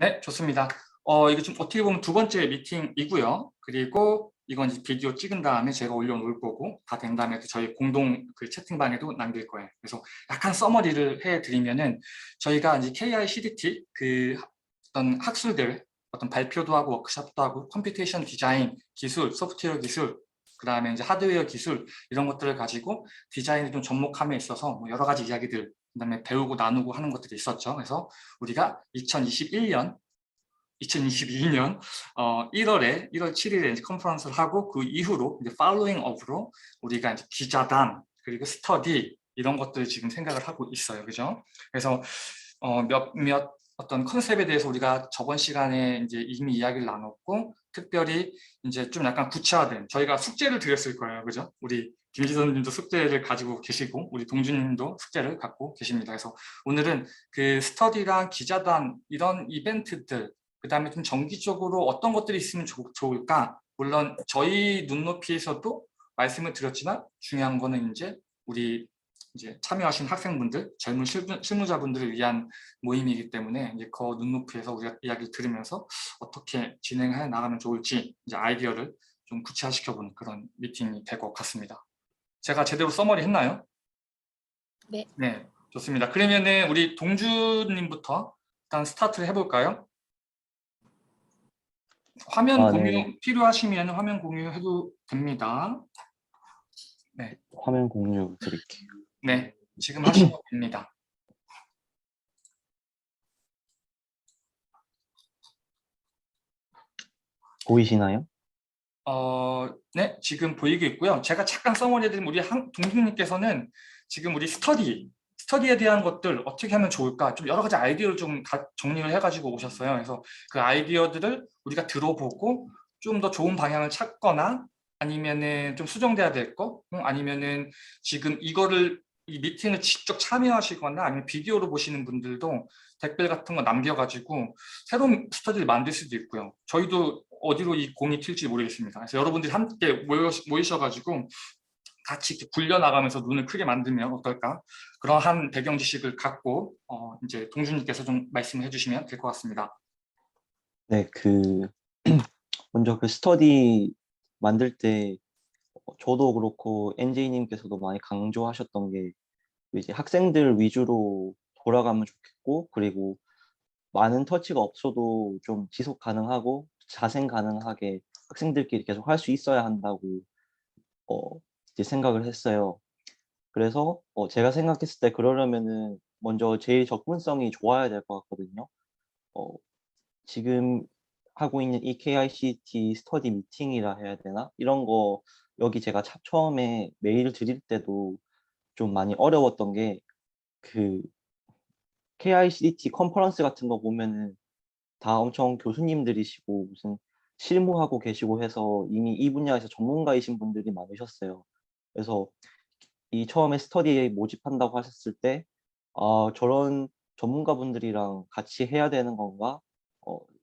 네, 좋습니다. 이거 좀 어떻게 보면 두 번째 미팅이고요. 그리고 이건 이제 비디오 찍은 다음에 제가 올려놓을 거고, 다 된 다음에 저희 공동 그 채팅방에도 남길 거예요. 그래서 약간 서머리를 해드리면은, 저희가 이제 KICDT 그 어떤 학술들, 어떤 발표도 하고 워크숍도 하고 컴퓨테이션 디자인 기술, 소프트웨어 기술, 그다음에 이제 하드웨어 기술 이런 것들을 가지고 디자인에 좀 접목함에 있어서 뭐 여러 가지 이야기들, 그다음에 배우고 나누고 하는 것들이 있었죠. 그래서 우리가 2022년 1월 7일에 이제 컨퍼런스를 하고, 그 이후로 이제 following up으로 우리가 이제 기자단 그리고 스터디 이런 것들을 지금 생각을 하고 있어요. 그죠? 그래서 몇몇 어떤 컨셉에 대해서 우리가 저번 시간에 이제 이미 이야기를 나눴고, 특별히 이제 좀 약간 구체화된 저희가 숙제를 드렸을 거예요. 그죠? 우리 김지선님도 숙제를 가지고 계시고 우리 동준님도 숙제를 갖고 계십니다. 그래서 오늘은 그 스터디랑 기자단 이런 이벤트들, 그다음에 좀 정기적으로 어떤 것들이 있으면 좋을까? 물론 저희 눈높이에서도 말씀을 드렸지만, 중요한 거는 이제 우리 이제 참여하신 학생분들, 젊은 실무자분들을 위한 모임이기 때문에, 이제 그 눈높이에서 우리가 이야기를 들으면서 어떻게 진행해 나가면 좋을지 이제 아이디어를 좀 구체화시켜보는 그런 미팅이 될 것 같습니다. 제가 제대로 서머리 했나요? 네. 네, 좋습니다. 그러면은 우리 동주님부터 일단 스타트를 해볼까요? 화면 네네. 공유 필요하시면 화면 공유해도 됩니다. 네, 화면 공유 드릴게요. 네, 지금 하시면 됩니다. 보이시나요? 네, 지금 보이고 있고요. 제가 잠깐 서머리해드린 우리 동준님께서는 지금 우리 스터디에 대한 것들 어떻게 하면 좋을까, 좀 여러 가지 아이디어를 좀 정리를 해가지고 오셨어요. 그래서 그 아이디어들을 우리가 들어보고 좀 더 좋은 방향을 찾거나, 아니면은 좀 수정돼야 될 거, 아니면은 지금 이 미팅을 직접 참여하시거나 아니면 비디오로 보시는 분들도 댓글 같은 거 남겨가지고 새로운 스터디를 만들 수도 있고요. 저희도 어디로 이 공이 튈지 모르겠습니다. 그래서 여러분들이 함께 모이셔가지고 같이 이렇게 굴려나가면서 눈을 크게 만들면 어떨까? 그러한 배경 지식을 갖고 이제 동준님께서 좀 말씀해 주시면 될 것 같습니다. 네, 먼저 그 스터디 만들 때 저도 그렇고 NJ님께서도 많이 강조하셨던 게 이제 학생들 위주로 돌아가면 좋겠고, 그리고 많은 터치가 없어도 좀 지속 가능하고 자생 가능하게 학생들끼리 계속 할 수 있어야 한다고 어, 이제 생각을 했어요. 그래서 제가 생각했을 때 그러려면은 먼저 제일 접근성이 좋아야 될 것 같거든요. 어, 지금 하고 있는 이 KICT 스터디 미팅이라 해야 되나? 이런 거 여기 제가 처음에 메일 드릴 때도 좀 많이 어려웠던 게, 그 KICT 컨퍼런스 같은 거 보면은 다 엄청 교수님들이시고 무슨 실무하고 계시고 해서 이미 이 분야에서 전문가이신 분들이 많으셨어요. 그래서 이 처음에 스터디에 모집한다고 하셨을 때, 아, 저런 전문가분들이랑 같이 해야 되는 건가?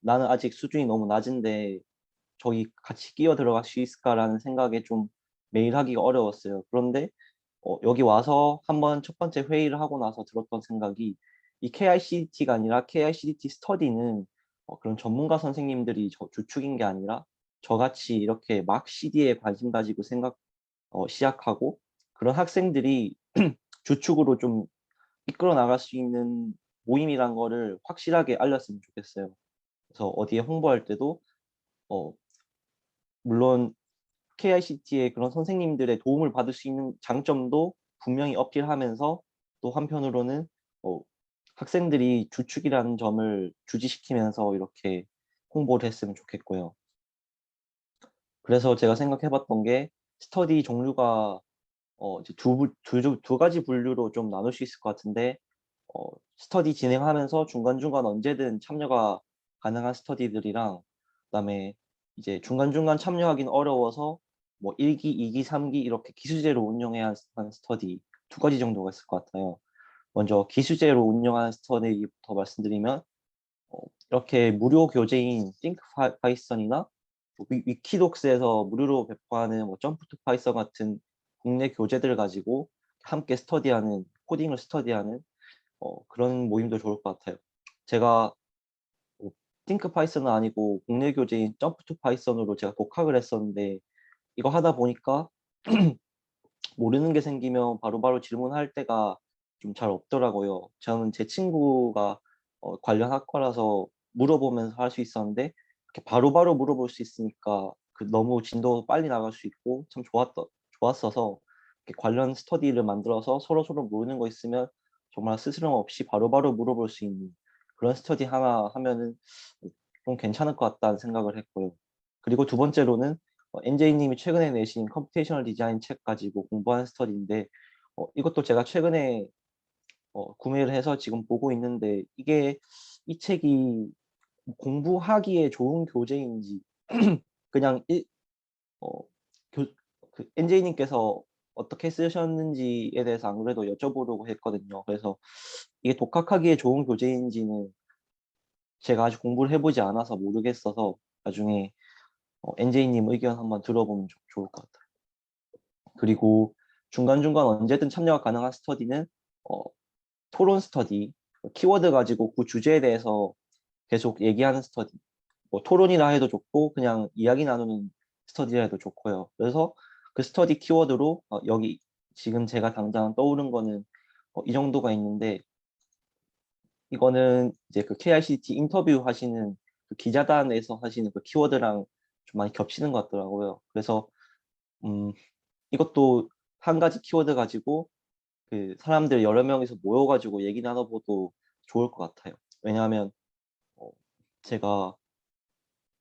나는 아직 수준이 너무 낮은데 저기 같이 끼어 들어갈 수 있을까라는 생각에 좀 매일 하기가 어려웠어요. 그런데 여기 와서 한번 첫 번째 회의를 하고 나서 들었던 생각이, 이 KICT가 아니라 KICT 스터디는 그런 전문가 선생님들이 주축인 게 아니라 저같이 이렇게 막 CD에 관심 가지고 시작하고 그런 학생들이 주축으로 좀 이끌어 나갈 수 있는 모임이란 거를 확실하게 알렸으면 좋겠어요. 그래서 어디에 홍보할 때도 어, 물론 KICT의 그런 선생님들의 도움을 받을 수 있는 장점도 분명히 어필하면서, 또 한편으로는 어, 학생들이 주축이라는 점을 주지시키면서 이렇게 홍보를 했으면 좋겠고요. 그래서 제가 생각해봤던 게, 스터디 종류가 이제 두 가지 분류로 좀 나눌 수 있을 것 같은데, 스터디 진행하면서 중간중간 언제든 참여가 가능한 스터디들이랑, 그다음에 이제 중간중간 참여하기는 어려워서 뭐 1기, 2기, 3기 이렇게 기수제로 운영해야 하는 스터디 두 가지 정도가 있을 것 같아요. 먼저 기수제로 운영하는 스터디부터 말씀드리면, 이렇게 무료 교재인 띵크 파이썬이나 위키독스에서 무료로 배포하는 뭐 점프 투 파이썬 같은 국내 교재들 가지고 함께 스터디하는, 코딩을 스터디하는 그런 모임도 좋을 것 같아요. 제가 띵크 파이썬은 아니고 국내 교재인 점프 투 파이썬으로 제가 독학을 했었는데 이거 하다 보니까 모르는 게 생기면 바로바로 질문할 때가 좀 잘 없더라고요. 저는 제 친구가 관련 학과라서 물어보면서 할 수 있었는데 이렇게 바로바로 물어볼 수 있으니까 그 너무 진도 빨리 나갈 수 있고 참 좋았어서 이렇게 관련 스터디를 만들어서 서로서로 모르는 거 있으면 정말 스스럼 없이 바로바로 물어볼 수 있는 그런 스터디 하나 하면은 좀 괜찮을 것 같다는 생각을 했고요. 그리고 두 번째로는 NJ 님이 최근에 내신 컴퓨테이셔널 디자인 책 가지고 공부한 스터디인데 이것도 제가 최근에 구매를 해서 지금 보고 있는데 이게 이 책이 공부하기에 좋은 교재인지 그냥 어, NJ 님께서 어떻게 쓰셨는지에 대해서 안 그래도 여쭤보려고 했거든요. 그래서 이게 독학하기에 좋은 교재인지는 제가 아직 공부를 해보지 않아서 모르겠어서 나중에 NJ님 의견 한번 들어보면 좋을 것 같아요. 그리고 중간중간 언제든 참여가 가능한 스터디는 어, 토론 스터디, 키워드 가지고 그 주제에 대해서 계속 얘기하는 스터디, 뭐 토론이라 해도 좋고 그냥 이야기 나누는 스터디라 해도 좋고요. 그래서 그 스터디 키워드로 여기 지금 제가 당장 떠오른 거는 이 정도가 있는데 이거는 이제 그 KICT 인터뷰 하시는 그 기자단에서 하시는 그 키워드랑 좀 많이 겹치는 것 같더라고요. 그래서 음, 이것도 한 가지 키워드 가지고 그 사람들 여러 명이서 모여가지고 얘기 나눠봐도 좋을 것 같아요. 왜냐하면 어, 제가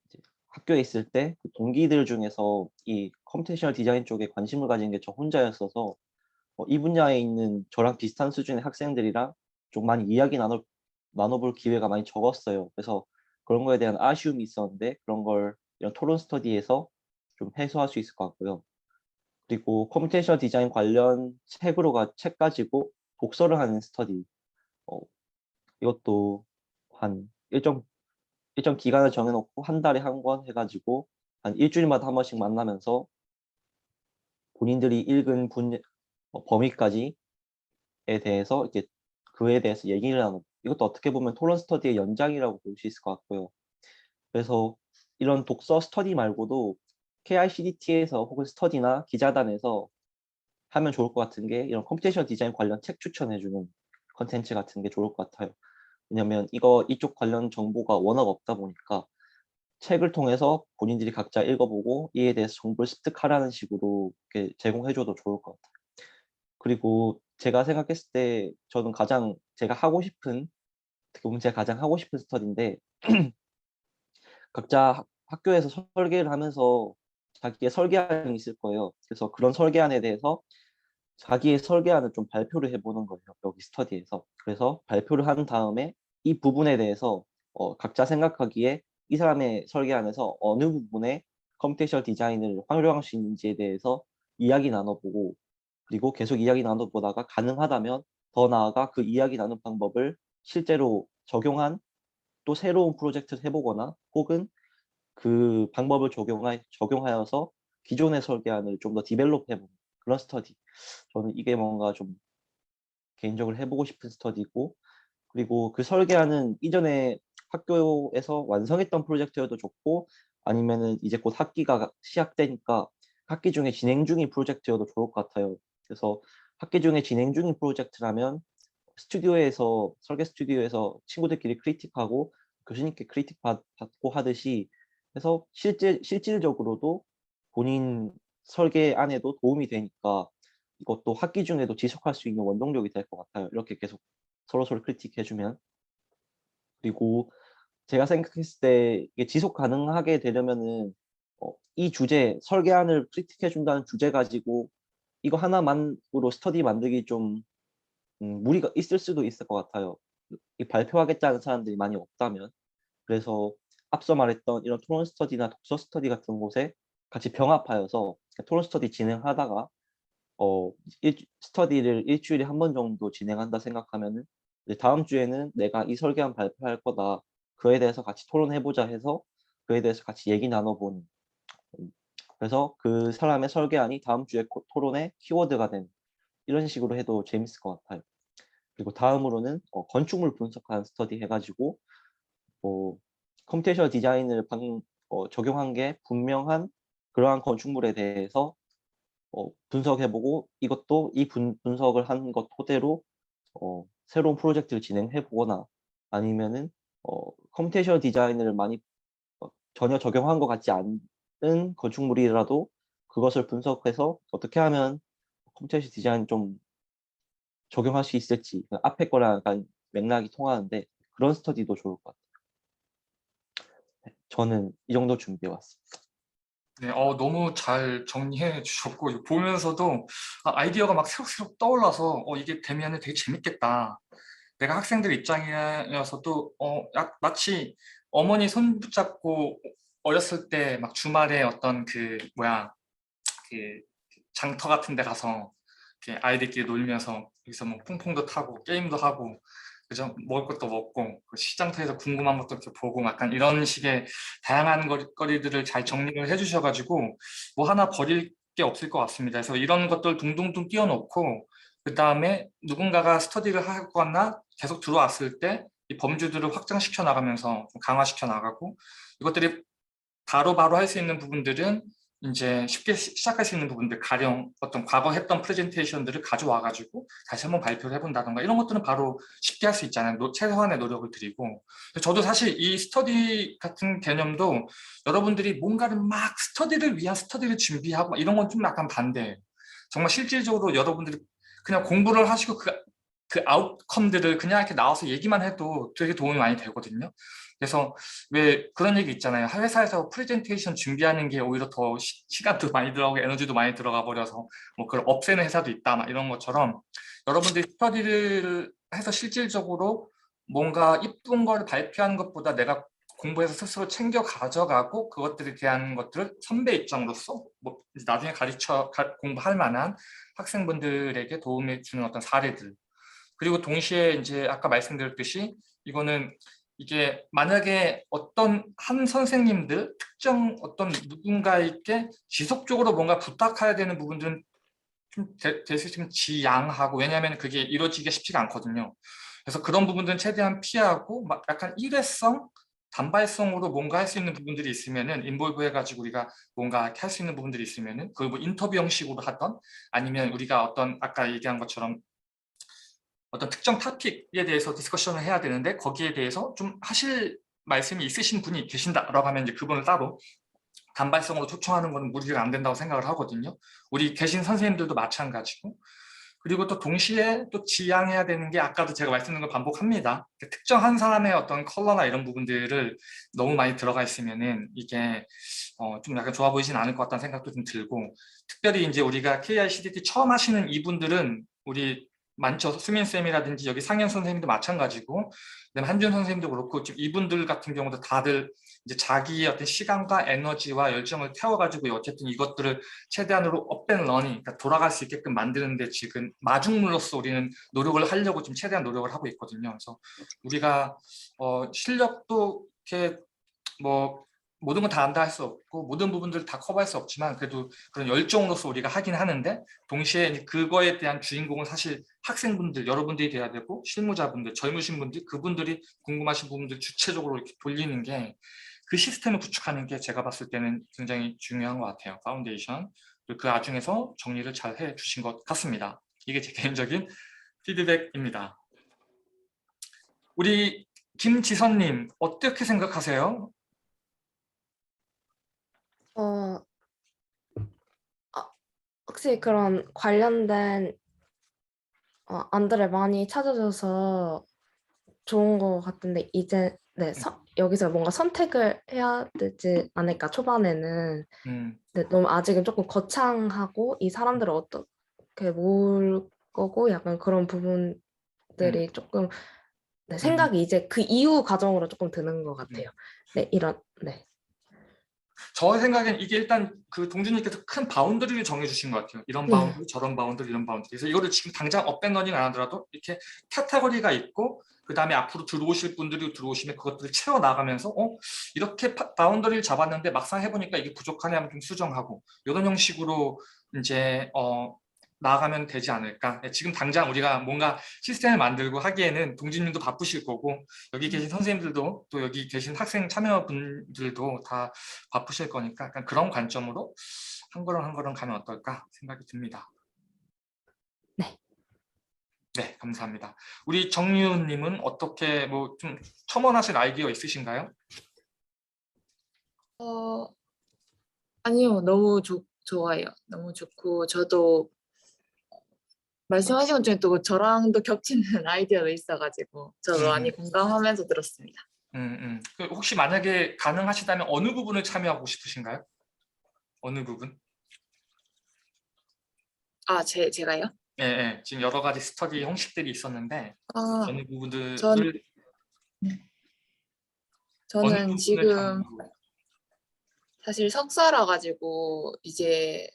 이제 학교에 있을 때그 동기들 중에서 이 컴퓨테이셔널 디자인 쪽에 관심을 가진 게 저 혼자였어서 이 분야에 있는 저랑 비슷한 수준의 학생들이랑 좀 많이 이야기 나눠볼 기회가 많이 적었어요. 그래서 그런 거에 대한 아쉬움이 있었는데 그런 걸 이런 토론 스터디에서 좀 해소할 수 있을 것 같고요. 그리고 컴퓨테이셔널 디자인 관련 책 가지고 독서를 하는 스터디. 어, 이것도 한 일정 기간을 정해놓고 한 달에 한 권 해가지고 한 일주일마다 한 번씩 만나면서 본인들이 읽은 범위까지에 대해서 이렇게 그에 대해서 얘기를 나누고 이것도 어떻게 보면 토론 스터디의 연장이라고 볼 수 있을 것 같고요. 그래서 이런 독서 스터디 말고도 KICDT에서 혹은 스터디나 기자단에서 하면 좋을 것 같은 게 이런 컴퓨테이션 디자인 관련 책 추천해주는 컨텐츠 같은 게 좋을 것 같아요. 왜냐면 이쪽 관련 정보가 워낙 없다 보니까 책을 통해서 본인들이 각자 읽어보고 이에 대해서 정보를 습득하라는 식으로 이렇게 제공해줘도 좋을 것 같아요. 그리고 제가 생각했을 때 저는 제가 하고 싶은 어떻게 보면 제가 가장 하고 싶은 스터디인데 각자 학교에서 설계를 하면서 자기의 설계안이 있을 거예요. 그래서 그런 설계안에 대해서 자기의 설계안을 좀 발표를 해보는 거예요. 여기 스터디에서. 그래서 발표를 한 다음에 이 부분에 대해서 각자 생각하기에 이 사람의 설계안에서 어느 부분에 컴퓨테이션 디자인을 활용할 수 있는지에 대해서 이야기 나눠보고 그리고 계속 이야기 나눠보다가 가능하다면 더 나아가 그 이야기 나눈 방법을 실제로 적용한 또 새로운 프로젝트를 해보거나 혹은 그 방법을 적용하여서 기존의 설계안을 좀 더 디벨롭해보는 그런 스터디. 저는 이게 뭔가 좀 개인적으로 해보고 싶은 스터디고, 그리고 그 설계안은 이전에 학교에서 완성했던 프로젝트여도 좋고, 아니면은 이제 곧 학기가 시작되니까 학기 중에 진행 중인 프로젝트여도 좋을 것 같아요. 그래서 학기 중에 진행 중인 프로젝트라면 설계 스튜디오에서 친구들끼리 크리틱하고 교수님께 받고 하듯이 해서 실질적으로도 본인 설계 안에도 도움이 되니까 이것도 학기 중에도 지속할 수 있는 원동력이 될 것 같아요. 이렇게 계속 서로서로 크리틱해주면. 그리고 제가 생각했을 때 이게 지속 가능하게 되려면은 이 주제, 설계안을 크리틱해준다는 주제 가지고 이거 하나만으로 스터디 만들기 좀 무리가 있을 수도 있을 것 같아요. 이 발표하겠다는 사람들이 많이 없다면. 그래서 앞서 말했던 이런 토론 스터디나 독서 스터디 같은 곳에 같이 병합하여서 토론 스터디 진행하다가 스터디를 일주일에 한 번 정도 진행한다 생각하면은 이제 다음 주에는 내가 이 설계안 발표할 거다. 그에 대해서 같이 토론해보자 해서 그에 대해서 같이 얘기 나눠보는. 음, 그래서 그 사람의 설계안이 다음 주에 토론의 키워드가 되는 이런 식으로 해도 재밌을 것 같아요. 그리고 다음으로는 건축물 분석하는 스터디 해가지고 뭐 컴퓨테이션 디자인을 적용한 게 분명한 그러한 건축물에 대해서 분석해보고 이것도 이 분석을 한 것 토대로 새로운 프로젝트를 진행해 보거나 아니면은 컴퓨테이션 디자인을 많이 전혀 적용한 것 같지 않은 건축물이라도 그것을 분석해서 어떻게 하면 컴퓨테이션 디자인 좀 적용할 수 있을지 그 앞에 거랑 약간 맥락이 통하는데 그런 스터디도 좋을 것 같아요. 네, 저는 이 정도 준비해 왔습니다. 네, 너무 잘 정리해 주셨고, 이거 보면서도 아이디어가 막 새록새록 떠올라서 이게 되면 되게 재밌겠다. 내가 학생들 입장이어서도 마치 어머니 손 붙잡고 어렸을 때 막 주말에 어떤 그 장터 같은 데 가서 이렇게 아이들끼리 놀면서 여기서 뭐 퐁퐁도 타고 게임도 하고 그죠? 먹을 것도 먹고 그 시장터에서 궁금한 것도 이렇게 보고 약간 이런 식의 다양한 거리들을 잘 정리를 해주셔가지고 뭐 하나 버릴 게 없을 것 같습니다. 그래서 이런 것들 둥둥둥 띄워놓고 그 다음에 누군가가 스터디를 하거나 계속 들어왔을 때 이 범주들을 확장시켜 나가면서 좀 강화시켜 나가고 이것들이 바로바로 할 수 있는 부분들은 이제 쉽게 시작할 수 있는 부분들, 가령 어떤 과거 했던 프레젠테이션들을 가져와가지고 다시 한번 발표를 해본다던가 이런 것들은 바로 쉽게 할 수 있잖아요. 최소한의 노력을 들이고. 저도 사실 이 스터디 같은 개념도 여러분들이 뭔가를 막 스터디를 위한 스터디를 준비하고 이런 건 좀 약간 반대예요. 정말 실질적으로 여러분들이 그냥 공부를 하시고 그 아웃컴들을 그냥 이렇게 나와서 얘기만 해도 되게 도움이 많이 되거든요. 그래서 왜 그런 얘기 있잖아요. 회사에서 프레젠테이션 준비하는 게 오히려 더 시간도 많이 들어가고 에너지도 많이 들어가 버려서 뭐 그걸 없애는 회사도 있다 막 이런 것처럼 여러분들이 스터디를 해서 실질적으로 뭔가 이쁜 걸 발표하는 것보다 내가 공부해서 스스로 챙겨 가져가고 그것들에 대한 것들을 선배 입장으로서 뭐 나중에 공부할 만한 학생분들에게 도움을 주는 어떤 사례들 그리고 동시에 이제 아까 말씀드렸듯이 이거는 이게 만약에 어떤 한 선생님들 특정 어떤 누군가에게 지속적으로 뭔가 부탁해야 되는 부분들은 좀 될 수 있으면 지양하고 왜냐하면 그게 이루어지기가 쉽지가 않거든요. 그래서 그런 부분들은 최대한 피하고 막 약간 일회성 단발성으로 뭔가 할 수 있는 부분들이 있으면은 인볼브 해가지고 우리가 뭔가 할 수 있는 부분들이 있으면은 그걸 뭐 인터뷰 형식으로 하던 아니면 우리가 어떤 아까 얘기한 것처럼 어떤 특정 토픽에 대해서 디스커션을 해야 되는데 거기에 대해서 좀 하실 말씀이 있으신 분이 계신다라고 하면 이제 그분을 따로 단발성으로 초청하는 것은 무리가 안 된다고 생각을 하거든요. 우리 계신 선생님들도 마찬가지고 그리고 또 동시에 또 지향해야 되는 게 아까도 제가 말씀드린 걸 반복합니다. 특정 한 사람의 어떤 컬러나 이런 부분들을 너무 많이 들어가 있으면은 이게 좀 약간 좋아 보이진 않을 것 같다는 생각도 좀 들고 특별히 이제 우리가 KICDT 처음 하시는 이분들은 우리 많죠. 수민 쌤이라든지 여기 상현 선생님도 마찬가지고 그다음에 한준 선생님도 그렇고 지금 이분들 같은 경우도 다들 이제 자기의 어떤 시간과 에너지와 열정을 태워가지고 어쨌든 이것들을 최대한으로 업앤 러닝, 그러니까 돌아갈 수 있게끔 만드는데 지금 마중물로서 우리는 노력을 하려고 지금 최대한 노력을 하고 있거든요. 그래서 우리가 실력도 이렇게 뭐 모든 건 다 안다 할 수 없고 모든 부분들을 다 커버할 수 없지만 그래도 그런 열정으로서 우리가 하긴 하는데 동시에 그거에 대한 주인공은 사실 학생분들 여러분들이 돼야 되고 실무자분들 젊으신 분들 그분들이 궁금하신 부분들 주체적으로 이렇게 돌리는 게 그 시스템을 구축하는 게 제가 봤을 때는 굉장히 중요한 것 같아요. 파운데이션 그 와중에서 정리를 잘 해주신 것 같습니다. 이게 제 개인적인 피드백입니다. 우리 김지선님 어떻게 생각하세요? 어, 혹시 그런 관련된 안들을 많이 찾아줘서 좋은 것 같은데 이제 네, 여기서 뭔가 선택을 해야 되지 않을까 초반에는 음, 네, 너무 아직은 조금 거창하고 이 사람들을 어떻게 모을 거고 약간 그런 음, 부분들이 조금 네, 음, 생각이 이제 그 이후 과정으로 조금 드는 것 음. 같아요. 네, 이런 네. 저 생각엔 이게 일단 그 동준님께서 큰 바운더리를 정해주신 것 같아요. 이런 바운더리, 저런 바운더리, 이런 바운더리. 그래서 이거를 지금 당장 업앤러닝 안 하더라도 이렇게 카테고리가 있고 그 다음에 앞으로 들어오실 분들이 들어오시면 그것들을 채워나가면서 이렇게 바운더리를 잡았는데 막상 해보니까 이게 부족하네 하면 좀 수정하고 이런 형식으로 이제 나아가면 되지 않을까. 지금 당장 우리가 뭔가 시스템을 만들고 하기에는 동진님도 바쁘실 거고 여기 계신 선생님들도 또 여기 계신 학생 참여분들도 다 바쁘실 거니까 약간 그런 관점으로 한 걸음 한 걸음 가면 어떨까 생각이 듭니다. 네. 네, 감사합니다. 우리 정유님은 어떻게 뭐 좀 첨언하실 아이디어 있으신가요? 어, 아니요, 너무 좋아요. 너무 좋고, 저도 말씀하신 것 중에 또 저랑도 겹치는 아이디어가 있어가지고, 저도 많이 공감하면서 들었습니다. 그 혹시 만약에 가능하시다면 어느 부분을 참여하고 싶으신가요? 어느 부분? 아, 제가요? 예, 예. 지금 여러 가지 스터디 형식들이 있었는데 아, 어느 부분들을 전, 어느 저는 부분을 지금 참여하고 사실 석사라 가지고 이제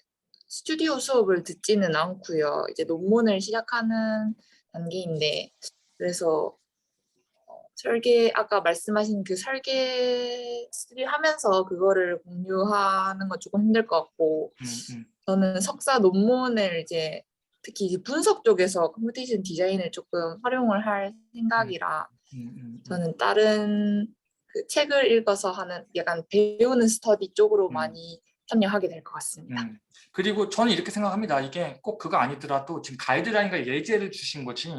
스튜디오 수업을 듣지는 않고요. 이제 논문을 시작하는 단계인데, 그래서 아까 말씀하신 그 설계 스튜디오 하면서 그거를 공유하는 건 조금 힘들 것 같고, 저는 석사 논문을 이제 특히 이제 분석 쪽에서 컴퓨테이션 디자인을 조금 활용을 할 생각이라 저는 다른 그 책을 읽어서 하는 약간 배우는 스터디 쪽으로 많이 참여하게 될 것 같습니다. 그리고 저는 이렇게 생각합니다. 이게 꼭 그거 아니더라도 지금 가이드라인과 예제를 주신 거지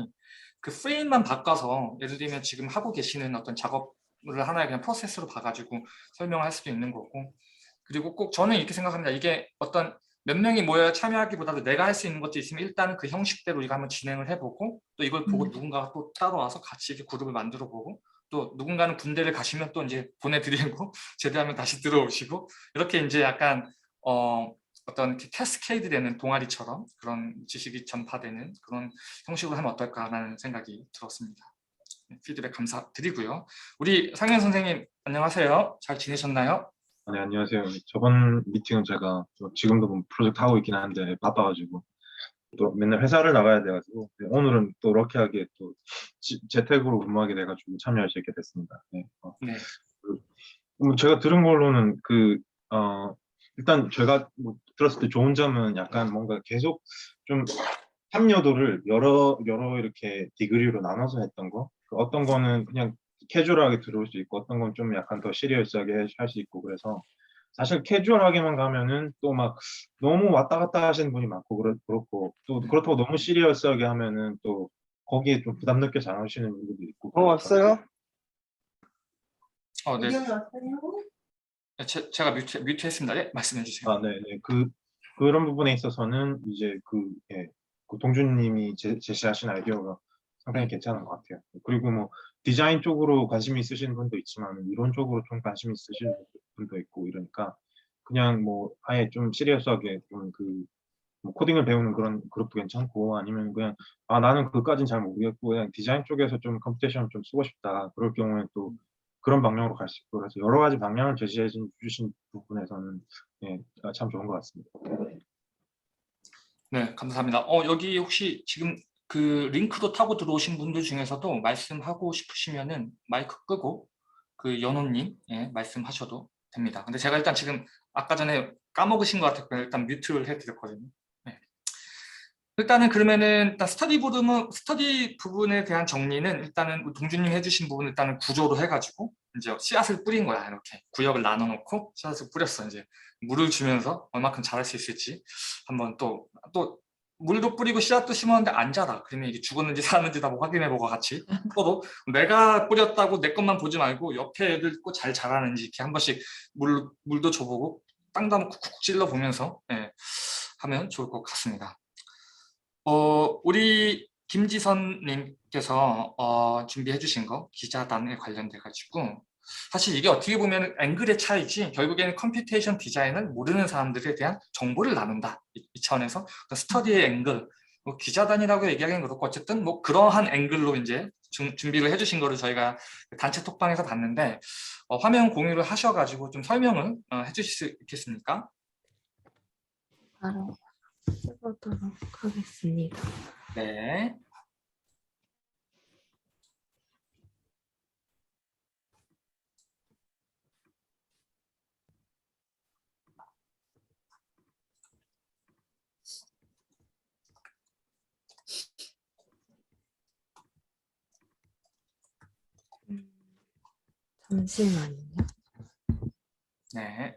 그 프레임만 바꿔서 예를 들면 지금 하고 계시는 어떤 작업을 하나의 그냥 프로세스로 봐가지고 설명할 수도 있는 거고 그리고 꼭 저는 이렇게 생각합니다. 이게 어떤 몇 명이 모여 참여하기보다도 내가 할 수 있는 것도 있으면 일단은 그 형식대로 우리가 한번 진행을 해보고 또 이걸 보고 누군가가 또 따로 와서 같이 이렇게 그룹을 만들어 보고 또 누군가는 군대를 가시면 또 이제 보내드리고 제대하면 다시 들어오시고 이렇게 이제 약간 어떤 이렇게 캐스케이드 되는 동아리처럼 그런 지식이 전파되는 그런 형식으로 하면 어떨까라는 생각이 들었습니다. 피드백 감사드리고요. 우리 상현 선생님 안녕하세요. 잘 지내셨나요? 네, 안녕하세요. 저번 미팅은 제가 지금도 뭐 프로젝트 하고 있긴 한데 바빠가지고 또 맨날 회사를 나가야 돼가지고 오늘은 또 럭키하게 또 재택으로 근무하게 돼가지고 참여할 수 있게 됐습니다. 네. 네. 제가 들은 걸로는 일단 제가 뭐 들었을 때 좋은 점은 약간 뭔가 계속 좀 참여도를 여러 이렇게 디그리로 나눠서 했던 거. 어떤 거는 그냥 캐주얼하게 들어올 수 있고 어떤 건 좀 약간 더 시리어스하게 할 수 있고 그래서 사실 캐주얼하게만 가면은 또 막 너무 왔다 갔다 하시는 분이 많고 그렇고 또 그렇다고 너무 시리어스하게 하면은 또 거기에 좀 부담 느껴서 안 오시는 분들도 있고 왔어요? 네. 제가 뮤트했습니다. 네, 말씀해 주세요. 아, 네, 네. 그런 부분에 있어서는 이제 예, 그 동준님이 제시하신 아이디어가 상당히 괜찮은 것 같아요. 그리고 뭐 디자인 쪽으로 관심이 있으신 분도 있지만 이론 쪽으로 좀 관심이 있으신 분도 있고 이러니까 그냥 뭐 아예 좀 시리어스하게 좀 뭐 코딩을 배우는 그런 그룹도 괜찮고 아니면 그냥 나는 그것까진 잘 모르겠고 그냥 디자인 쪽에서 좀 컴퓨테이션 좀 쓰고 싶다. 그럴 경우에 또 그런 방향으로 갈 수 있고 그래서 여러 가지 방향을 제시해 주신 부분에서는 예, 참 좋은 것 같습니다. 네, 감사합니다. 여기 혹시 지금 그 링크도 타고 들어오신 분들 중에서도 말씀하고 싶으시면은 마이크 끄고 그 연호님 예, 말씀하셔도 됩니다. 근데 제가 일단 지금 아까 전에 까먹으신 것 같아서 일단 뮤트를 해드렸거든요. 네. 일단은 그러면은 일단 스터디 부분에 대한 정리는 일단은 동준님 해주신 부분 일단은 구조로 해가지고 이제 씨앗을 뿌린 거야. 이렇게 구역을 나눠놓고 씨앗을 뿌렸어. 이제 물을 주면서 얼마큼 자랄 수 있을지 한번 또 물도 뿌리고 씨앗도 심었는데 안 자라. 그러면 이게 죽었는지 살았는지 다 확인해보고 같이 서로 내가 뿌렸다고 내 것만 보지 말고 옆에 애들 꼭 잘 자라는지 이렇게 한 번씩 물도 줘보고 땅도 한번 쿡쿡 찔러 보면서 예, 하면 좋을 것 같습니다. 우리 김지선님께서 준비해 주신 거 기자단에 관련돼 가지고 사실 이게 어떻게 보면 앵글의 차이지 결국에는 컴퓨테이션 디자인을 모르는 사람들에 대한 정보를 나눈다 이 차원에서 스터디의 앵글 뭐 기자단이라고 얘기하기는 그렇고 어쨌든 뭐 그러한 앵글로 이제 준비를 해주신 거를 저희가 단체 톡방에서 봤는데 화면 공유를 하셔가지고 좀 설명을 해주실 수 있겠습니까? 바로 해보도록 하겠습니다. 네. 잠시만요. 네.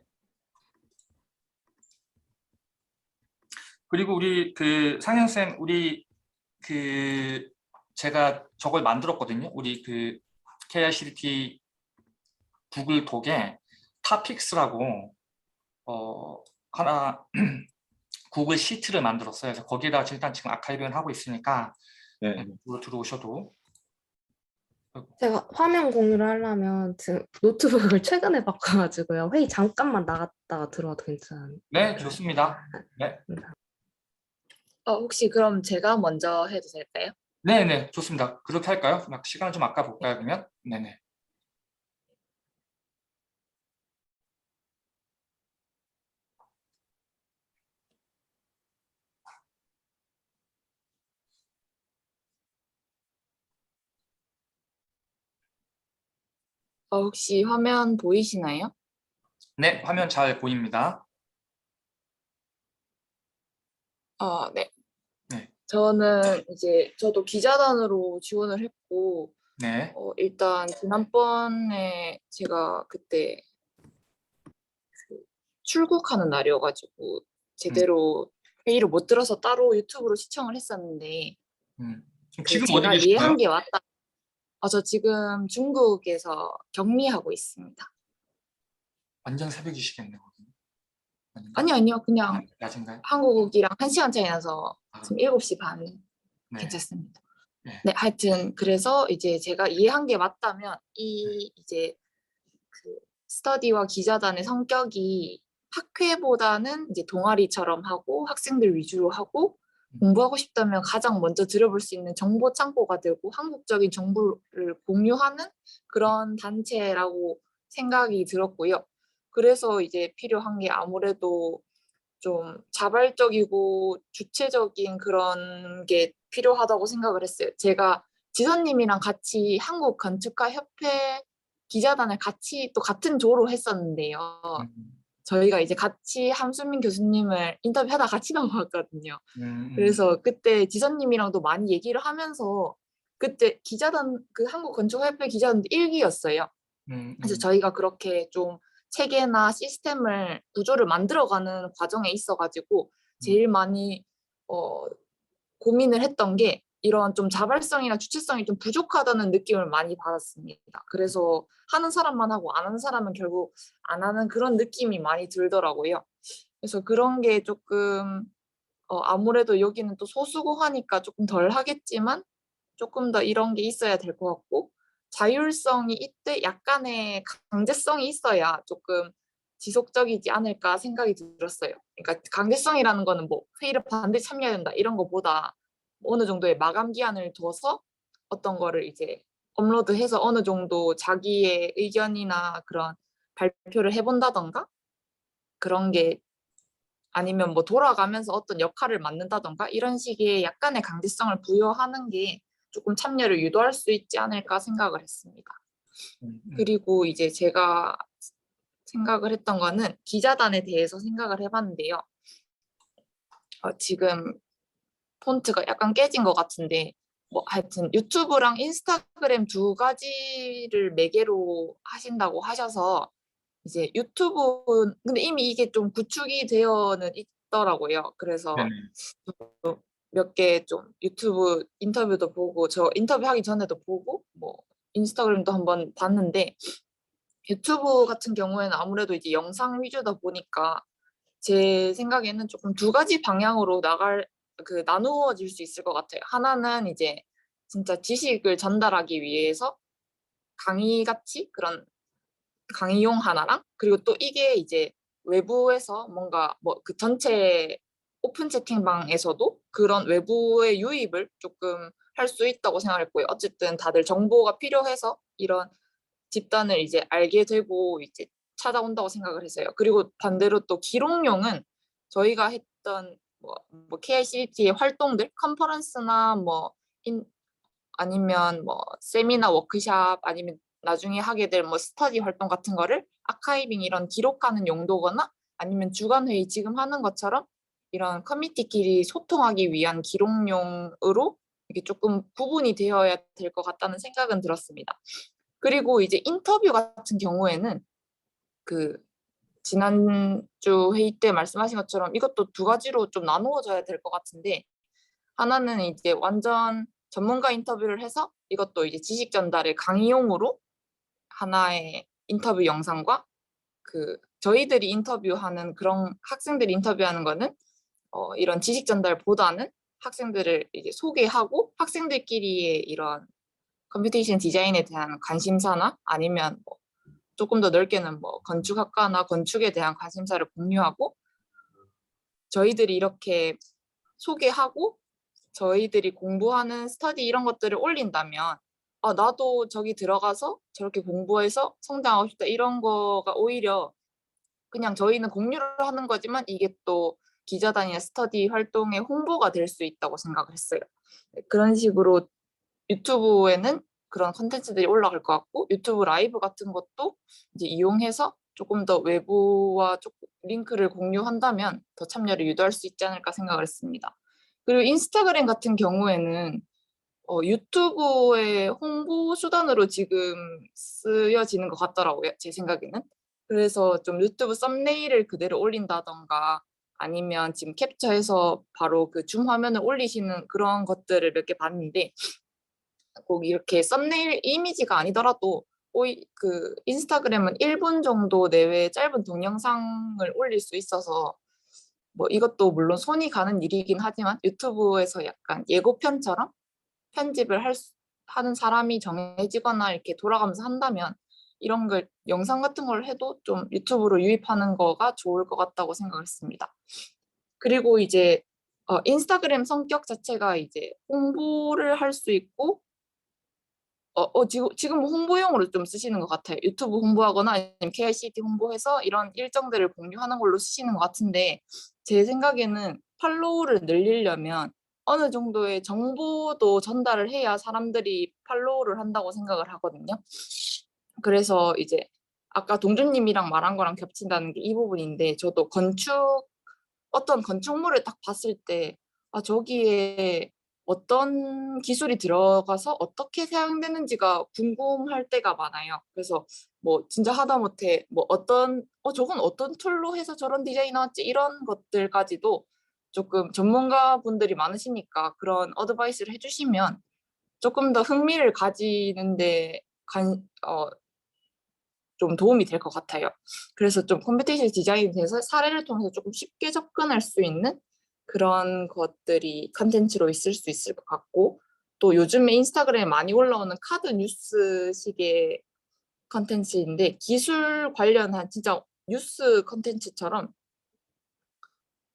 그리고 우리 그 상현쌤, 우리 그 제가 저걸 만들었거든요. 우리 그 KICT 구글 독에 탑픽스라고 하나 구글 시트를 만들었어요. 그래서 거기에다 일단 지금 아카이빙을 하고 있으니까 네. 그거 들어오셔도. 제가 화면 공유를 하려면 지금 노트북을 최근에 바꿔가지고요. 회의 잠깐만 나갔다가 들어와도 괜찮아요. 네, 좋습니다. 네, 혹시 그럼 제가 먼저 해도 될까요? 네, 좋습니다. 그렇게 할까요? 막 시간을 좀 아까 볼까요, 그러면? 네네. 혹시 화면 보이시나요? 네, 화면 잘 보입니다. 네. 네. 저는 이제 저도 기자단으로 지원을 했고 네, 일단 지난번에 제가 그때 그 출국하는 날이어가지고 제대로 회의를 못 들어서 따로 유튜브로 시청을 했었는데 지금 어디 제가 계신가요? 이해한 게 맞다. 저 지금 중국에서 격리하고 있습니다. 완전 새벽이시겠네요. 거기. 아닌가? 아니요. 그냥 낮인가요? 한국이랑 1시간 차이 나서 아, 지금 7시 반 네. 괜찮습니다. 네. 네, 하여튼 그래서 이제 제가 이해한 게 맞다면 이제 그 스터디와 기자단의 성격이 학회보다는 이제 동아리처럼 하고 학생들 위주로 하고 공부하고 싶다면 가장 먼저 들어볼 수 있는 정보 창고가 되고 한국적인 정보를 공유하는 그런 단체라고 생각이 들었고요. 그래서 이제 필요한 게 아무래도 좀 자발적이고 주체적인 그런 게 필요하다고 생각을 했어요. 제가 지선님이랑 같이 한국건축가협회 기자단을 같이 또 같은 조로 했었는데요. 저희가 이제 같이 함수민 교수님을 인터뷰하다 같이 넘어왔거든요. 그래서 그때 지선님이랑도 많이 얘기를 하면서 그때 기자단 그 한국건축협회 기자단 1기였어요. 그래서 저희가 그렇게 좀 체계나 시스템을 구조를 만들어가는 과정에 있어가지고 제일 많이 고민을 했던 게 이런 좀 자발성이나 주체성이 좀 부족하다는 느낌을 많이 받았습니다. 그래서 하는 사람만 하고 안 하는 사람은 결국 안 하는 그런 느낌이 많이 들더라고요. 그래서 그런 게 조금 아무래도 여기는 또 소수고 하니까 조금 덜 하겠지만 조금 더 이런 게 있어야 될 것 같고 자율성이 이때 약간의 강제성이 있어야 조금 지속적이지 않을까 생각이 들었어요. 그러니까 강제성이라는 거는 뭐 회의를 반드시 참여해야 된다 이런 거보다 어느 정도의 마감 기한을 둬서 어떤 거를 이제 업로드해서 어느 정도 자기의 의견이나 그런 발표를 해본다던가 그런 게 아니면 뭐 돌아가면서 어떤 역할을 맡는다던가 이런 식의 약간의 강제성을 부여하는 게 조금 참여를 유도할 수 있지 않을까 생각을 했습니다. 그리고 이제 제가 생각을 했던 거는 기자단에 대해서 생각을 해봤는데요. 지금 폰트가 약간 깨진 것 같은데 뭐 하여튼 유튜브랑 인스타그램 두 가지를 매개로 하신다고 하셔서 이제 유튜브 근데 이미 이게 좀 구축이 되어는 있더라고요. 그래서 몇 개 좀 유튜브 인터뷰도 보고 저 인터뷰하기 전에도 보고 뭐 인스타그램도 한번 봤는데 유튜브 같은 경우에는 아무래도 이제 영상 위주다 보니까 제 생각에는 조금 두 가지 방향으로 나누어질 수 있을 것 같아요. 하나는 이제 진짜 지식을 전달하기 위해서 강의 같이 그런 강의용 하나랑 그리고 또 이게 이제 외부에서 뭔가 뭐 그 전체 오픈 채팅방에서도 그런 외부의 유입을 조금 할 수 있다고 생각했고요. 어쨌든 다들 정보가 필요해서 이런 집단을 이제 알게 되고 이제 찾아온다고 생각을 했어요. 그리고 반대로 또 기록용은 저희가 했던 뭐 KICT의 활동들, 컨퍼런스나 아니면 뭐 세미나 워크샵 아니면 나중에 하게 될 뭐 스터디 활동 같은 거를 아카이빙 이런 기록하는 용도거나 아니면 주간 회의 지금 하는 것처럼 이런 커뮤니티끼리 소통하기 위한 기록용으로 이게 조금 구분이 되어야 될 것 같다는 생각은 들었습니다. 그리고 이제 인터뷰 같은 경우에는 그 지난주 회의 때 말씀하신 것처럼 이것도 두 가지로 좀 나누어져야 될 것 같은데, 하나는 이제 완전 전문가 인터뷰를 해서 이것도 이제 지식 전달의 강의용으로 하나의 인터뷰 영상과 그 저희들이 인터뷰하는 그런 학생들이 인터뷰하는 거는 이런 지식 전달보다는 학생들을 이제 소개하고 학생들끼리의 이런 컴퓨테이션 디자인에 대한 관심사나 아니면 뭐 조금 더 넓게는 뭐 건축학과나 건축에 대한 관심사를 공유하고 저희들이 이렇게 소개하고 저희들이 공부하는 스터디 이런 것들을 올린다면 나도 저기 들어가서 저렇게 공부해서 성장하고 싶다 이런 거가 오히려 그냥 저희는 공유를 하는 거지만 이게 또 기자단이나 스터디 활동의 홍보가 될 수 있다고 생각을 했어요. 그런 식으로 유튜브에는 그런 콘텐츠들이 올라갈 것 같고 유튜브 라이브 같은 것도 이제 이용해서 조금 더 외부와 조금 링크를 공유한다면 더 참여를 유도할 수 있지 않을까 생각을 했습니다. 그리고 인스타그램 같은 경우에는 유튜브의 홍보 수단으로 지금 쓰여지는 것 같더라고요. 제 생각에는. 그래서 좀 유튜브 썸네일을 그대로 올린다던가 아니면 지금 캡처해서 바로 그 줌 화면을 올리시는 그런 것들을 몇 개 봤는데 꼭 이렇게 썸네일 이미지가 아니더라도 그 인스타그램은 1분 정도 내외의 짧은 동영상을 올릴 수 있어서 뭐 이것도 물론 손이 가는 일이긴 하지만 유튜브에서 약간 예고편처럼 편집을 하는 사람이 정해지거나 이렇게 돌아가면서 한다면 이런 걸 영상 같은 걸 해도 좀 유튜브로 유입하는 거가 좋을 것 같다고 생각했습니다. 그리고 이제 인스타그램 성격 자체가 이제 홍보를 할 수 있고 지금 홍보용으로 좀 쓰시는 것 같아요. 유튜브 홍보하거나 아니면 KICT 홍보해서 이런 일정들을 공유하는 걸로 쓰시는 것 같은데 제 생각에는 팔로우를 늘리려면 어느 정도의 정보도 전달을 해야 사람들이 팔로우를 한다고 생각을 하거든요. 그래서 이제 아까 동준님이랑 말한 거랑 겹친다는 게 이 부분인데 저도 어떤 건축물을 딱 봤을 때 저기에 어떤 기술이 들어가서 어떻게 사용되는지가 궁금할 때가 많아요. 그래서 뭐 진짜 하다못해 뭐 저건 어떤 툴로 해서 저런 디자인이 나왔지 이런 것들까지도 조금 전문가 분들이 많으시니까 그런 어드바이스를 해주시면 조금 더 흥미를 가지는데 좀 도움이 될 것 같아요. 그래서 좀 컴퓨테이션 디자인에 대해서 사례를 통해서 조금 쉽게 접근할 수 있는 그런 것들이 컨텐츠로 있을 수 있을 것 같고 또 요즘에 인스타그램에 많이 올라오는 카드 뉴스식의 컨텐츠인데 기술 관련한 진짜 뉴스 컨텐츠처럼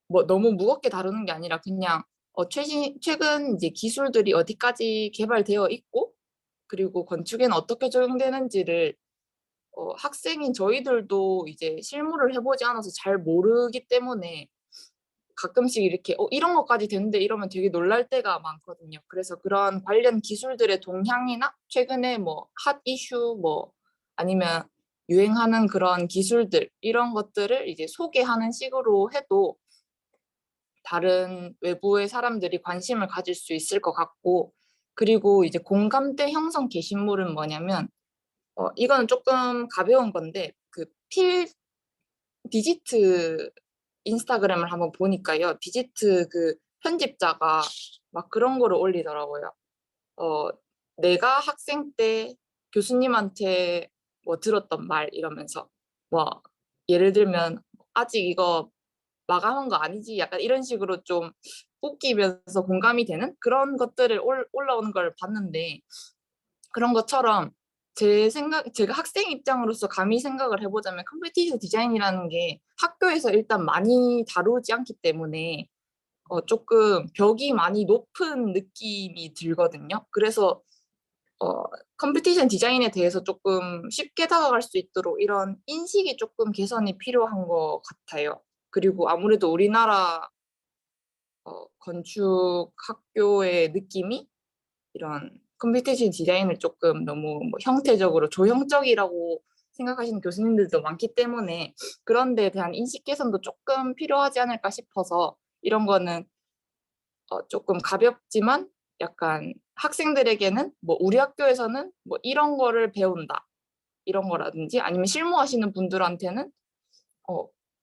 뭐 너무 무겁게 다루는 게 아니라 그냥 최근 이제 기술들이 어디까지 개발되어 있고 그리고 건축에는 어떻게 적용되는지를 학생인 저희들도 이제 실무를 해보지 않아서 잘 모르기 때문에 가끔씩 이렇게 이런 것까지 되는데 이러면 되게 놀랄 때가 많거든요. 그래서 그런 관련 기술들의 동향이나 최근에 뭐 핫 이슈 뭐 아니면 유행하는 그런 기술들 이런 것들을 이제 소개하는 식으로 해도 다른 외부의 사람들이 관심을 가질 수 있을 것 같고 그리고 이제 공감대 형성 게시물은 뭐냐면 이거는 조금 가벼운 건데 디지트 인스타그램을 한번 보니까요. 디지트 그 편집자가 막 그런 거를 올리더라고요. 어, 내가 학생 때 교수님한테 뭐 들었던 말 이러면서 뭐 예를 들면 아직 이거 마감한 거 아니지? 약간 이런 식으로 좀 웃기면서 공감이 되는 그런 것들을 올라오는 걸 봤는데 그런 것처럼 제가 학생 입장으로서 감히 생각을 해보자면 컴퓨테이션 디자인이라는 게 학교에서 일단 많이 다루지 않기 때문에 조금 벽이 많이 높은 느낌이 들거든요. 그래서 컴퓨테이션 디자인에 대해서 조금 쉽게 다가갈 수 있도록 이런 인식이 조금 개선이 필요한 것 같아요. 그리고 아무래도 우리나라 건축 학교의 느낌이 이런 컴퓨테이션 디자인을 조금 너무 뭐 형태적으로 조형적이라고 생각하시는 교수님들도 많기 때문에 그런 데에 대한 인식 개선도 조금 필요하지 않을까 싶어서 이런 거는 조금 가볍지만 약간 학생들에게는 뭐 우리 학교에서는 뭐 이런 거를 배운다. 이런 거라든지 아니면 실무하시는 분들한테는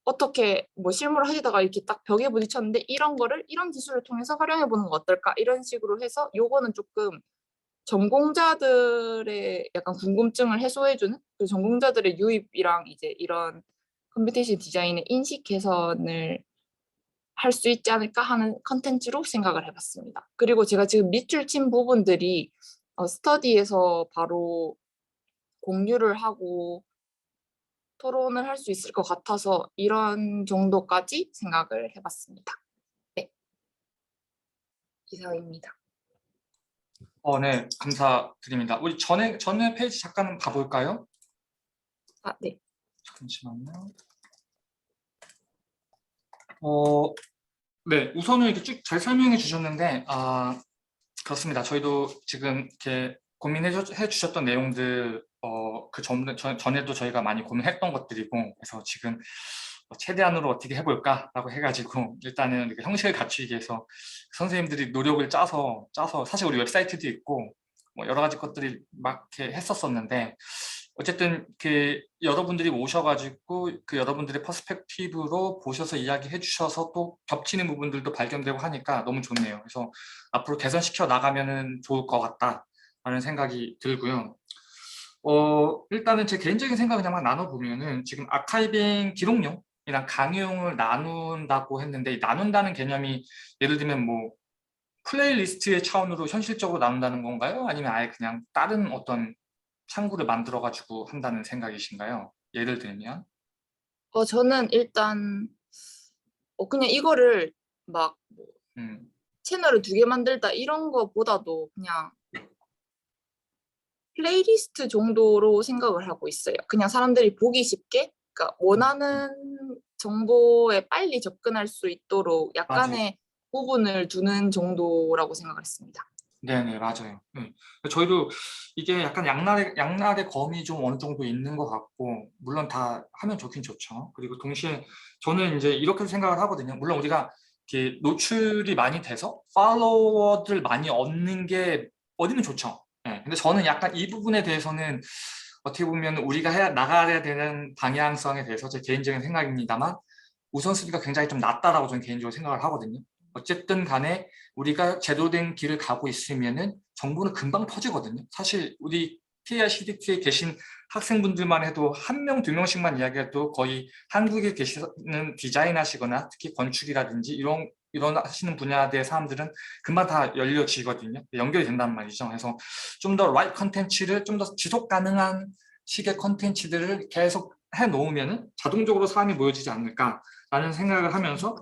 어떻게 뭐 실무를 하시다가 이렇게 딱 벽에 부딪혔는데 이런 거를 이런 기술을 통해서 활용해 보는 거 어떨까? 이런 식으로 해서 요거는 조금 전공자들의 약간 궁금증을 해소해주는 그 전공자들의 유입이랑 이제 이런 컴퓨테이션 디자인의 인식 개선을 할 수 있지 않을까 하는 컨텐츠로 생각을 해봤습니다. 그리고 제가 지금 밑줄 친 부분들이 스터디에서 바로 공유를 하고 토론을 할 수 있을 것 같아서 이런 정도까지 생각을 해봤습니다. 네, 이상입니다. 네, 감사드립니다. 우리 전에 페이지 잠깐 가볼까요? 네. 잠시만요. 네, 우선은 이렇게 쭉 잘 설명해 주셨는데, 그렇습니다. 저희도 지금 이렇게 고민해 주셨던 내용들, 전에도 저희가 많이 고민했던 것들이고, 그래서 지금 최대한으로 어떻게 해볼까라고 해가지고, 일단은 이렇게 형식을 갖추기 위해서 선생님들이 노력을 짜서 사실 우리 웹사이트도 있고, 뭐 여러 가지 것들이 막 이렇게 했었었는데, 어쨌든 여러분들이 오셔가지고 그 여러분들의 퍼스펙티브로 보셔서 이야기해 주셔서 또 겹치는 부분들도 발견되고 하니까 너무 좋네요. 그래서 앞으로 개선시켜 나가면은 좋을 것 같다라는 생각이 들고요. 일단은 제 개인적인 생각을 그냥 나눠보면은 지금 아카이빙 기록용이랑 강의용을 나눈다고 했는데, 이 나눈다는 개념이 예를 들면 뭐 플레이리스트의 차원으로 현실적으로 나눈다는 건가요? 아니면 아예 그냥 다른 어떤 창구를 만들어가지고 한다는 생각이신가요? 예를 들면? 저는 일단 그냥 이거를 막 채널을 2개 만들다 이런 거보다도 그냥 플레이리스트 정도로 생각을 하고 있어요. 그냥 사람들이 보기 쉽게, 그러니까 원하는 정보에 빨리 접근할 수 있도록 약간의 부분을 두는 정도라고 생각을 했습니다. 네네, 맞아요. 저희도 이게 약간 양날의 검이 좀 어느 정도 있는 것 같고, 물론 다 하면 좋긴 좋죠. 그리고 동시에 저는 이제 이렇게 생각을 하거든요. 물론 우리가 이렇게 노출이 많이 돼서 팔로워들 많이 얻는 게 어디는 좋죠. 근데 저는 약간 이 부분에 대해서는 어떻게 보면 우리가 나가야 되는 방향성에 대해서 제 개인적인 생각입니다만, 우선순위가 굉장히 좀 낮다라고 저는 개인적으로 생각을 하거든요. 어쨌든 간에 우리가 제대로 된 길을 가고 있으면은 정보는 금방 퍼지거든요. 사실 우리 TIR CDT에 계신 학생분들만 해도 1명, 2명씩만 이야기해도 거의 한국에 계시는 디자인 하시거나 특히 건축이라든지 이런 하시는 분야의 사람들은 금방 다 열려지거든요. 연결이 된단 말이죠. 그래서 좀 더 라이트 컨텐츠를 좀 더 지속 가능한 식의 컨텐츠들을 계속 해놓으면 자동적으로 사람이 모여지지 않을까라는 생각을 하면서,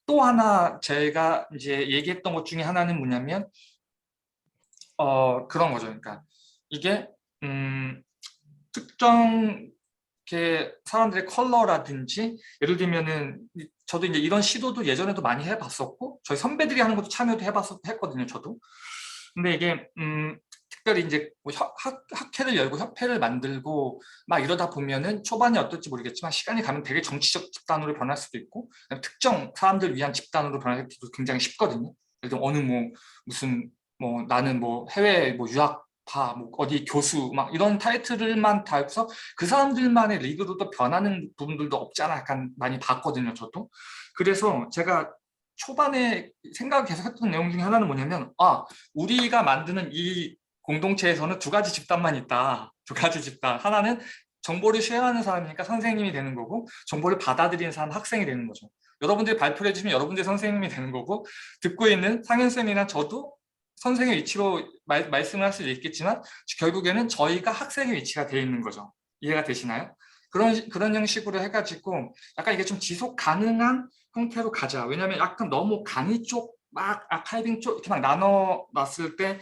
또 하나 제가 이제 얘기했던 것 중에 하나는 뭐냐면 그런 거죠. 그러니까 이게 특정 사람들의 컬러라든지, 예를 들면은 저도 이제 이런 시도도 예전에도 많이 해봤었고 저희 선배들이 하는 것도 참여도 했거든요. 저도. 근데 이게 특별히 이제 뭐 학회를 열고 협회를 만들고 막 이러다 보면은 초반에 어떨지 모르겠지만 시간이 가면 되게 정치적 집단으로 변할 수도 있고 특정 사람들 위한 집단으로 변하기도 굉장히 쉽거든요. 예를 들어 어느 뭐 무슨 뭐 나는 뭐 해외 뭐 유학파 뭐 어디 교수 막 이런 타이틀만 달고서 그 사람들만의 리그로 또 변하는 부분들도 없지 않아 약간 많이 봤거든요. 저도. 그래서 제가 초반에 생각을 계속 했던 내용 중에 하나는 뭐냐면 우리가 만드는 이 공동체에서는 2가지 집단만 있다. 2가지 집단. 하나는 정보를 쉐어하는 사람이니까 선생님이 되는 거고, 정보를 받아들이는 사람 학생이 되는 거죠. 여러분들이 발표를 해주시면 여러분들이 선생님이 되는 거고, 듣고 있는 상현쌤이나 저도 선생의 위치로 말씀을 할 수도 있겠지만 결국에는 저희가 학생의 위치가 되어 있는 거죠. 이해가 되시나요? 그런 형식으로 해가지고 약간 이게 좀 지속 가능한 형태로 가자. 왜냐하면 약간 너무 강의 쪽, 막 아카이빙 쪽 이렇게 막 나눠놨을 때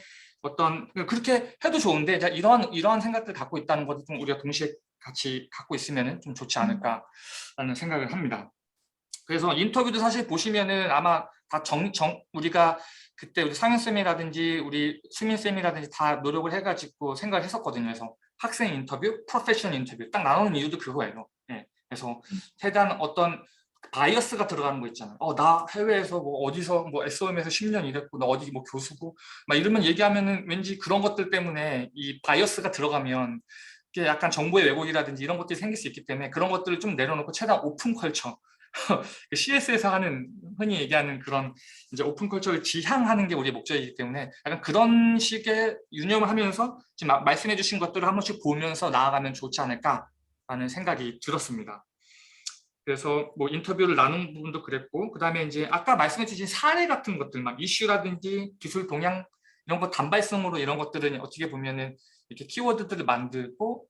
그렇게 해도 좋은데 이러한 생각들 갖고 있다는 것도 좀 우리가 동시에 같이 갖고 있으면 좀 좋지 않을까라는 생각을 합니다. 그래서 인터뷰도 사실 보시면은 아마 다 우리가 그때 우리 상현쌤이라든지 우리 수민쌤이라든지 다 노력을 해가지고 생각을 했었거든요. 그래서 학생 인터뷰, 프로페셔널 인터뷰 딱 나누는 이유도 그거예요. 그래서 최대한 어떤 바이어스가 들어가는 거 있잖아요. 나 해외에서 뭐 어디서 뭐 SOM에서 10년 일했고 나 어디 뭐 교수고 막 이러면 얘기하면은 왠지 그런 것들 때문에 이 바이어스가 들어가면 이게 약간 정보의 왜곡이라든지 이런 것들이 생길 수 있기 때문에 그런 것들을 좀 내려놓고 최대한 오픈 컬처 CS에서 하는 흔히 얘기하는 그런 이제 오픈 컬처를 지향하는 게 우리의 목적이기 때문에 약간 그런 식의 유념을 하면서 지금 말씀해 주신 것들을 한 번씩 보면서 나아가면 좋지 않을까라는 생각이 들었습니다. 그래서 뭐 인터뷰를 나눈 부분도 그랬고, 그 다음에 이제 아까 말씀해 주신 사례 같은 것들, 막 이슈라든지 기술 동향 이런 거 단발성으로 이런 것들은 어떻게 보면은 이렇게 키워드들을 만들고,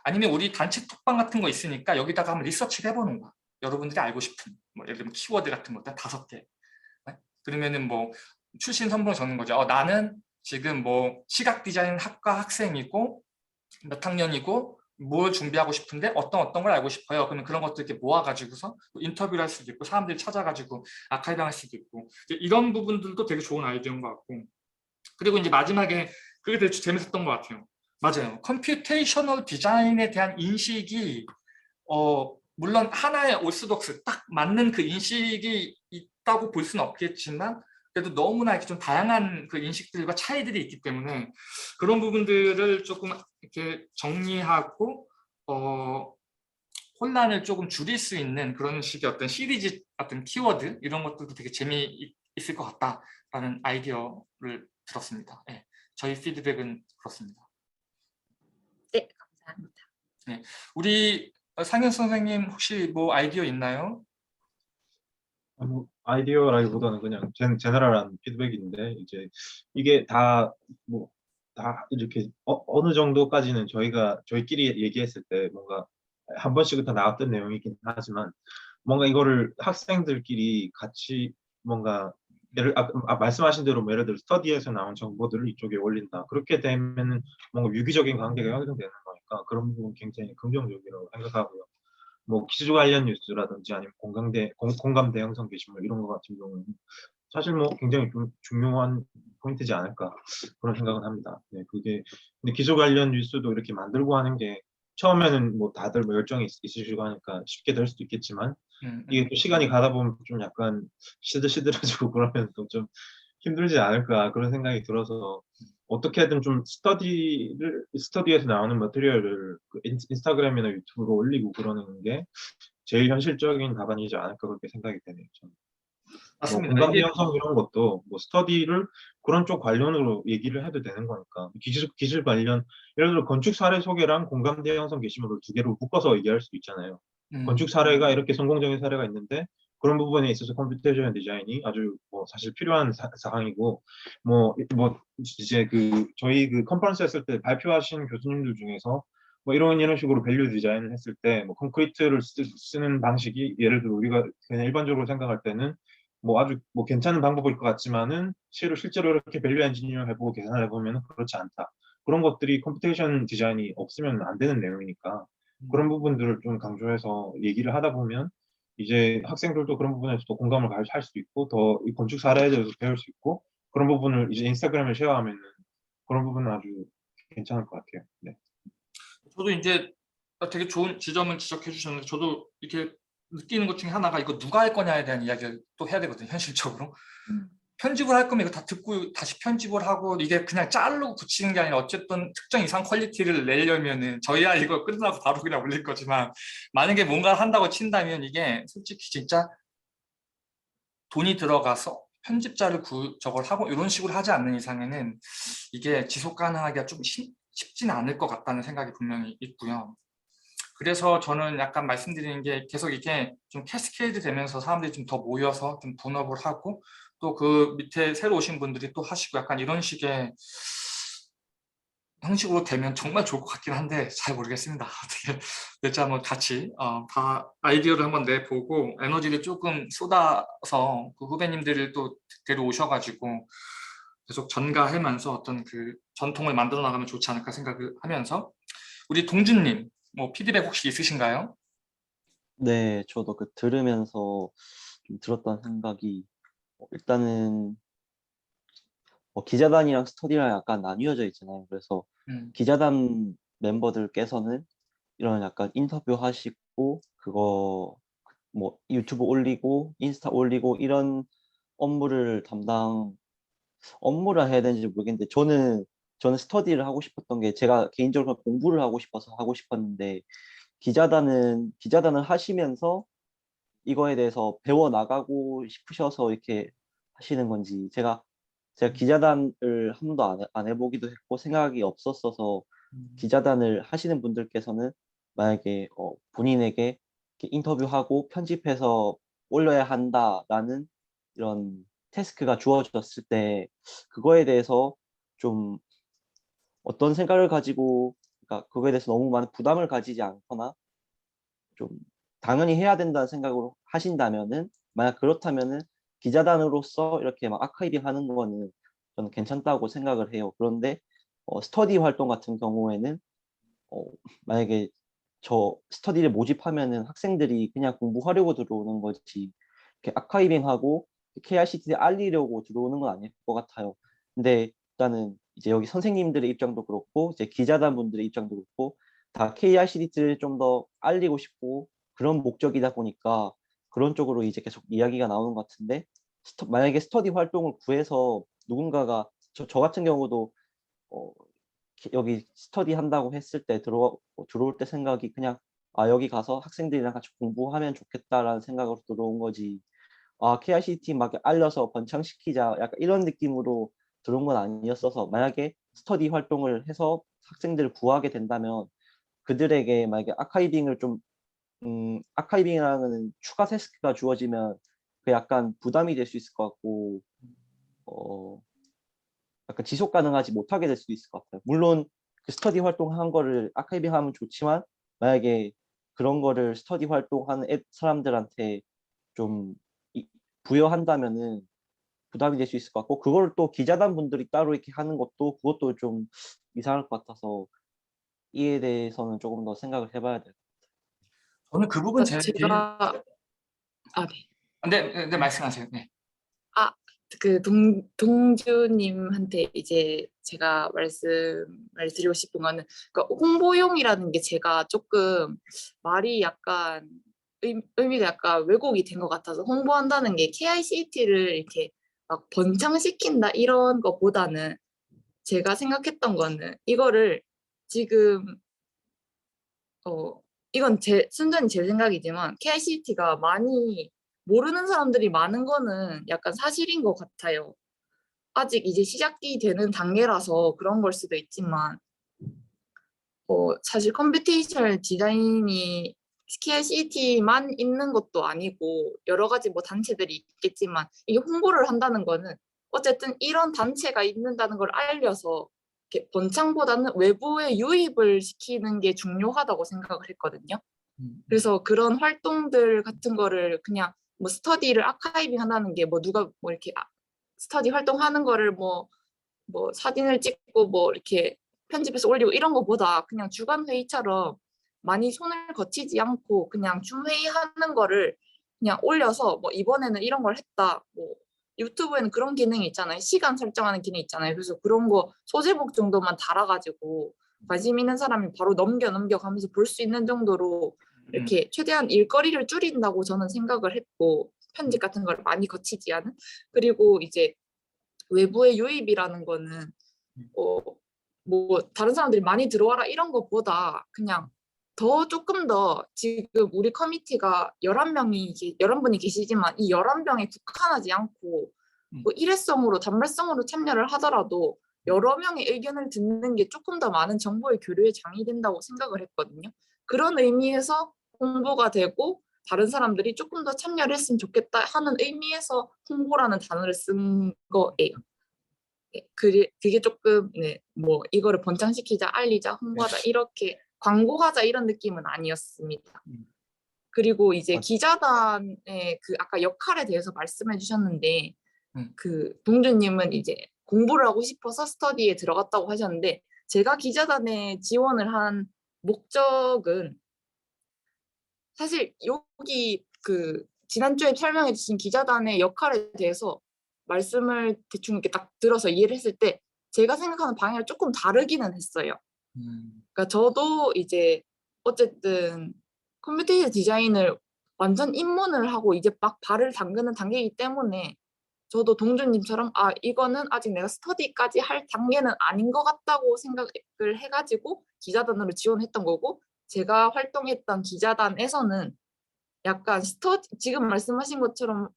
아니면 우리 단체 톡방 같은 거 있으니까 여기다가 한번 리서치를 해보는 거야. 여러분들이 알고 싶은 뭐 예를 들면 키워드 같은 것들 5개. 그러면은 뭐 출신 선봉을 적는 거죠. 나는 지금 뭐 시각 디자인 학과 학생이고 몇 학년이고 뭘 준비하고 싶은데 어떤 걸 알고 싶어요. 그러면 그런 것들 이렇게 모아가지고서 인터뷰를 할 수도 있고 사람들이 찾아가지고 아카이브 할 수도 있고 이런 부분들도 되게 좋은 아이디어인 것 같고, 그리고 이제 마지막에 그게 되게 재밌었던 것 같아요. 맞아요. 컴퓨테이셔널 디자인에 대한 인식이 물론 하나의 오스독스 딱 맞는 그 인식이 있다고 볼 수는 없겠지만 그래도 너무나 이렇게 좀 다양한 그 인식들과 차이들이 있기 때문에 그런 부분들을 조금 이렇게 정리하고 혼란을 조금 줄일 수 있는 그런 식의 어떤 시리즈 어떤 키워드 이런 것들도 되게 재미있을 것 같다라는 아이디어를 들었습니다. 네, 저희 피드백은 그렇습니다. 네, 감사합니다. 네, 우리 상현 선생님 혹시 뭐 아이디어 있나요? 뭐 아이디어라기보다는 그냥 제너럴한 피드백인데 이제 이게 다 뭐 다 이렇게 어느 정도까지는 저희끼리 얘기했을 때 뭔가 한 번씩은 다 나왔던 내용이긴 하지만 뭔가 이거를 학생들끼리 같이 뭔가 말씀하신 대로 뭐 예를 들어 스터디에서 나온 정보들을 이쪽에 올린다. 그렇게 되면은 뭔가 유기적인 관계가 형성되는 거니까 그런 부분 굉장히 긍정적이라고 생각하고요. 뭐 퀴즈 관련 뉴스라든지 아니면 공감대 형성 게시물 이런 거 같은 경우는 사실 뭐 굉장히 좀 중요한 포인트지 않을까 그런 생각은 합니다. 네, 근데 기술 관련 뉴스도 이렇게 만들고 하는 게 처음에는 뭐 다들 뭐 열정이 있으시고 하니까 쉽게 될 수도 있겠지만 이게 또 시간이 가다 보면 좀 약간 시들시들해지고 그러면 또 좀 힘들지 않을까 그런 생각이 들어서 어떻게든 좀 스터디에서 나오는 머티리얼을 그 인스타그램이나 유튜브로 올리고 그러는 게 제일 현실적인 답안이지 않을까 그렇게 생각이 되네요. 저는. 뭐 맞습니다. 공감대 이게 형성 이런 것도 뭐 스터디를 그런 쪽 관련으로 얘기를 해도 되는 거니까 기술 관련 예를 들어 건축 사례 소개랑 공감대 형성 게시물을 2개로 묶어서 얘기할 수도 있잖아요. 건축 사례가 이렇게 성공적인 사례가 있는데 그런 부분에 있어서 컴퓨테이션 디자인이 아주 뭐 사실 필요한 사항이고 뭐 이제 저희 컨퍼런스 했을 때 발표하신 교수님들 중에서 뭐 이런 식으로 밸류 디자인을 했을 때 뭐 콘크리트를 쓰는 방식이 예를 들어 우리가 그냥 일반적으로 생각할 때는 뭐 아주 뭐 괜찮은 방법일 것 같지만은 실제로 이렇게 밸류 엔지니어 해보고 계산을 해보면 그렇지 않다. 그런 것들이 컴퓨테이션 디자인이 없으면 안 되는 내용이니까 그런 부분들을 좀 강조해서 얘기를 하다 보면 이제 학생들도 그런 부분에서 더 공감을 할 수도 있고 더 이 건축 사례에 대해서 배울 수 있고 그런 부분을 이제 인스타그램에 쉐어하면은 그런 부분은 아주 괜찮을 것 같아요. 네. 저도 이제 되게 좋은 지점을 지적해 주셨는데 저도 이렇게 느끼는 것 중에 하나가 이거 누가 할 거냐에 대한 이야기를 또 해야 되거든요. 현실적으로. 편집을 할 거면 이거 다 듣고 다시 편집을 하고 이게 그냥 자르고 붙이는 게 아니라 어쨌든 특정 이상 퀄리티를 내려면은 저희야 이거 끝나고 바로 그냥 올릴 거지만 만약에 뭔가 한다고 친다면 이게 솔직히 진짜 돈이 들어가서 편집자를 저걸 하고 이런 식으로 하지 않는 이상에는 이게 지속 가능하기가 좀 쉽지는 않을 것 같다는 생각이 분명히 있고요. 그래서 저는 약간 말씀드리는 게 계속 이렇게 좀 캐스케이드 되면서 사람들이 좀 더 모여서 좀 분업을 하고 또 그 밑에 새로 오신 분들이 또 하시고 약간 이런 식의 형식으로 되면 정말 좋을 것 같긴 한데 잘 모르겠습니다. 어떻게 될지 한번 같이 다 아이디어를 한번 내보고 에너지를 조금 쏟아서 그 후배님들을 또 데려오셔가지고 계속 전가하면서 어떤 그 전통을 만들어 나가면 좋지 않을까 생각을 하면서 우리 동준님 뭐 피드백 혹시 있으신가요? 네, 저도 들으면서 좀 들었던 생각이 일단은 기자단이랑 스터디랑 약간 나뉘어져 있잖아요. 그래서 기자단 멤버들께서는 이런 약간 인터뷰 하시고 그거 뭐 유튜브 올리고 인스타 올리고 이런 업무를 업무라 해야 되는지 모르겠는데 저는 스터디를 하고 싶었던 게 제가 개인적으로 공부를 하고 싶어서 하고 싶었는데 기자단을 하시면서 이거에 대해서 배워 나가고 싶으셔서 이렇게 하시는 건지 제가 기자단을 한 번도 안 해보기도 했고 생각이 없었어서 기자단을 하시는 분들께서는 만약에 본인에게 이렇게 인터뷰하고 편집해서 올려야 한다라는 이런 태스크가 주어졌을 때 그거에 대해서 좀 어떤 생각을 가지고 그러니까 그거에 대해서 너무 많은 부담을 가지지 않거나 좀 당연히 해야 된다는 생각으로 하신다면은 만약 그렇다면은 기자단으로서 이렇게 막 아카이빙 하는 거는 저는 괜찮다고 생각을 해요. 그런데 스터디 활동 같은 경우에는 어, 만약에 저 스터디를 모집하면은 학생들이 그냥 공부하려고 들어오는 거지 이렇게 아카이빙하고 KICT에 알리려고 들어오는 건 아닐 것 같아요. 근데 일단은 이제 여기 선생님들의 입장도 그렇고 이제 기자단 분들의 입장도 그렇고 다 KICT를 좀 더 알리고 싶고 그런 목적이다 보니까 그런 쪽으로 이제 계속 이야기가 나오는 것 같은데 만약에 스터디 활동을 구해서 누군가가 저 같은 경우도 어, 여기 스터디 한다고 했을 때 들어올 때 생각이 그냥 여기 가서 학생들이랑 같이 공부하면 좋겠다라는 생각으로 들어온 거지 KICT 막 알려서 번창시키자 약간 이런 느낌으로 들어온 건 아니었어서 만약에 스터디 활동을 해서 학생들을 구하게 된다면 그들에게 만약에 아카이빙이라는 추가 태스크가 주어지면 그 약간 부담이 될 수 있을 것 같고 어, 약간 지속 가능하지 못하게 될 수도 있을 것 같아요. 물론 그 스터디 활동한 거를 아카이빙 하면 좋지만 만약에 그런 거를 스터디 활동하는 사람들한테 좀 부여한다면은 부담이 될 수 있을 것 같고 그걸 또 기자단 분들이 따로 이렇게 하는 그것도 좀 이상할 것 같아서 이에 대해서는 조금 더 생각을 해봐야 돼요. 저는 그 부분 제일 제가 네. 네, 말씀하세요. 네. 그 동주님한테 이제 제가 말씀을 드리고 싶은 거는 그러니까 홍보용이라는 게 제가 조금 말이 약간 의미가 약간 왜곡이 된 것 같아서 홍보한다는 게 KICT를 이렇게 막 번창시킨다 이런 것보다는 제가 생각했던 거는 이거를 지금 이건 순전히 제 생각이지만 KICT가 많이 모르는 사람들이 많은 거는 약간 사실인 것 같아요. 아직 이제 시작이 되는 단계라서 그런 걸 수도 있지만 사실 컴퓨테이셔널 디자인이 KICT만 있는 것도 아니고 여러 가지 뭐 단체들이 있겠지만 이게 홍보를 한다는 거는 어쨌든 이런 단체가 있는다는 걸 알려서 이렇게 번창보다는 외부에 유입을 시키는 게 중요하다고 생각을 했거든요. 그래서 그런 활동들 같은 거를 그냥 뭐 스터디를 아카이빙 한다는 게 뭐 누가 뭐 이렇게 스터디 활동하는 거를 뭐 사진을 찍고 뭐 이렇게 편집해서 올리고 이런 거보다 그냥 주간 회의처럼 많이 손을 거치지 않고 그냥 줌 회의하는 거를 그냥 올려서 뭐 이번에는 이런 걸 했다. 뭐 유튜브에는 그런 기능이 있잖아요. 시간 설정하는 기능 있잖아요. 그래서 그런 거 소제목 정도만 달아가지고 관심 있는 사람이 바로 넘겨가면서 볼 수 있는 정도로 이렇게 최대한 일거리를 줄인다고 저는 생각을 했고 편집 같은 걸 많이 거치지 않은 그리고 이제 외부의 유입이라는 거는 뭐 다른 사람들이 많이 들어와라 이런 것보다 그냥 조금 더 지금 우리 커뮤니티가 11분이 계시지만 이 11명에 국한하지 않고 뭐 일회성으로 단발성으로 참여를 하더라도 여러 명의 의견을 듣는 게 조금 더 많은 정보의 교류의 장이 된다고 생각을 했거든요. 그런 의미에서 홍보가 되고 다른 사람들이 조금 더 참여를 했으면 좋겠다 하는 의미에서 홍보라는 단어를 쓴 거예요. 그게 조금 뭐 이거를 번창시키자, 알리자, 홍보하자 이렇게 광고하자 이런 느낌은 아니었습니다. 그리고 이제 기자단의 그 아까 역할에 대해서 말씀해 주셨는데 그 동주님은 이제 공부를 하고 싶어서 스터디에 들어갔다고 하셨는데 제가 기자단에 지원을 한 목적은 사실 여기 그 지난주에 설명해 주신 기자단의 역할에 대해서 말씀을 대충 이렇게 딱 들어서 이해를 했을 때 제가 생각하는 방향이 조금 다르기는 했어요. 그러니까 저도 이제 어쨌든 컴퓨테이션 디자인을 완전 입문을 하고 이제 막 발을 담그는 단계이기 때문에 저도 동준님처럼 이거는 아직 내가 스터디까지 할 단계는 아닌 것 같다고 생각을 해가지고 기자단으로 지원했던 거고, 제가 활동했던 기자단에서는 약간 지금 말씀하신 것처럼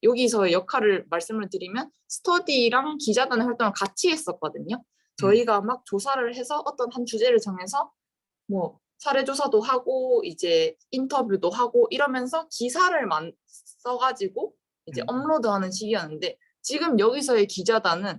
여기서 역할을 말씀을 드리면 스터디랑 기자단의 활동을 같이 했었거든요. 저희가 막 조사를 해서 어떤 한 주제를 정해서 뭐 사례 조사도 하고 이제 인터뷰도 하고 이러면서 기사를 써가지고 이제 업로드하는 시기였는데, 지금 여기서의 기자단은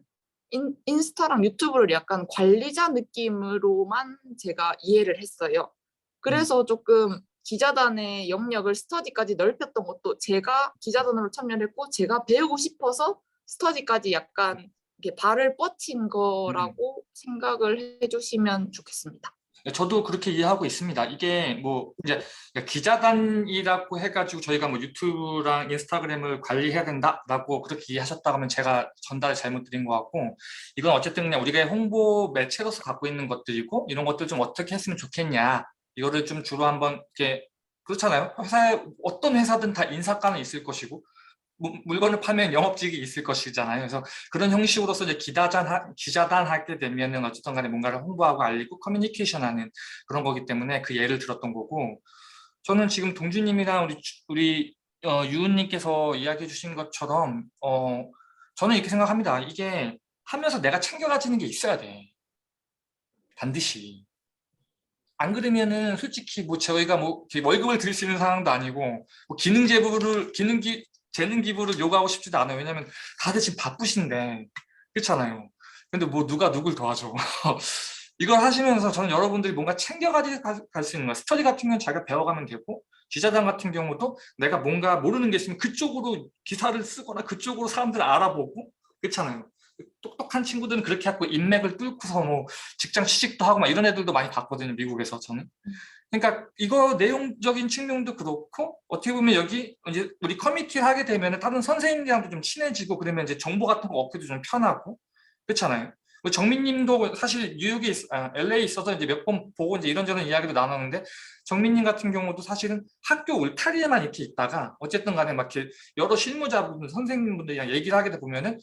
인스타랑 유튜브를 약간 관리자 느낌으로만 제가 이해를 했어요. 그래서 조금 기자단의 영역을 스터디까지 넓혔던 것도 제가 기자단으로 참여를 했고 제가 배우고 싶어서 스터디까지 약간 이렇게 발을 뻗친 거라고 생각을 해주시면 좋겠습니다. 저도 그렇게 이해하고 있습니다. 이게 뭐 이제 기자단이라고 해가지고 저희가 뭐 유튜브랑 인스타그램을 관리해야 된다라고 그렇게 이해하셨다고 하면 제가 전달을 잘못 드린 것 같고, 이건 어쨌든 그냥 우리가 홍보 매체로서 갖고 있는 것들이고 이런 것들 좀 어떻게 했으면 좋겠냐, 이거를 좀 주로 한번 이렇게, 그렇잖아요. 회사에 어떤 회사든 다 인사과는 있을 것이고 물건을 팔면 영업직이 있을 것이잖아요. 그래서 그런 형식으로서 이제 기자단 하게 되면은 어쨌든 간에 뭔가를 홍보하고 알리고 커뮤니케이션하는 그런 거기 때문에 그 예를 들었던 거고, 저는 지금 동주님이랑 우리 유은님께서 이야기해 주신 것처럼 저는 이렇게 생각합니다. 이게 하면서 내가 챙겨가지는 게 있어야 돼. 반드시. 안 그러면은 솔직히 뭐 저희가 뭐 월급을 드릴 수 있는 상황도 아니고 뭐 재능 기부를 요구하고 싶지도 않아요. 왜냐면 다들 지금 바쁘신데, 그렇잖아요. 근데 뭐 누가 누굴 도와줘. 이걸 하시면서 저는 여러분들이 뭔가 챙겨가지 갈 수 있는 거야. 스터디 같은 경우는 자기가 배워가면 되고, 기자단 같은 경우도 내가 뭔가 모르는 게 있으면 그쪽으로 기사를 쓰거나 그쪽으로 사람들을 알아보고, 그렇잖아요. 똑똑한 친구들은 그렇게 하고 인맥을 뚫고서 뭐 직장 취직도 하고 막 이런 애들도 많이 봤거든요, 미국에서. 저는. 그러니까 이거 내용적인 측면도 그렇고, 어떻게 보면 여기 이제 우리 커뮤니티를 하게 되면 다른 선생님들이랑도 좀 친해지고, 그러면 이제 정보 같은 거 얻기도 좀 편하고, 그렇잖아요. 뭐 정민님도 사실 뉴욕에 LA에 있어서 이제 몇 번 보고 이제 이런저런 이야기도 나눴는데, 정민님 같은 경우도 사실은 학교 울타리에만 이렇게 있다가 어쨌든 간에 막 이렇게 여러 실무자분들, 선생님분들이랑 얘기를 하게 되 보면은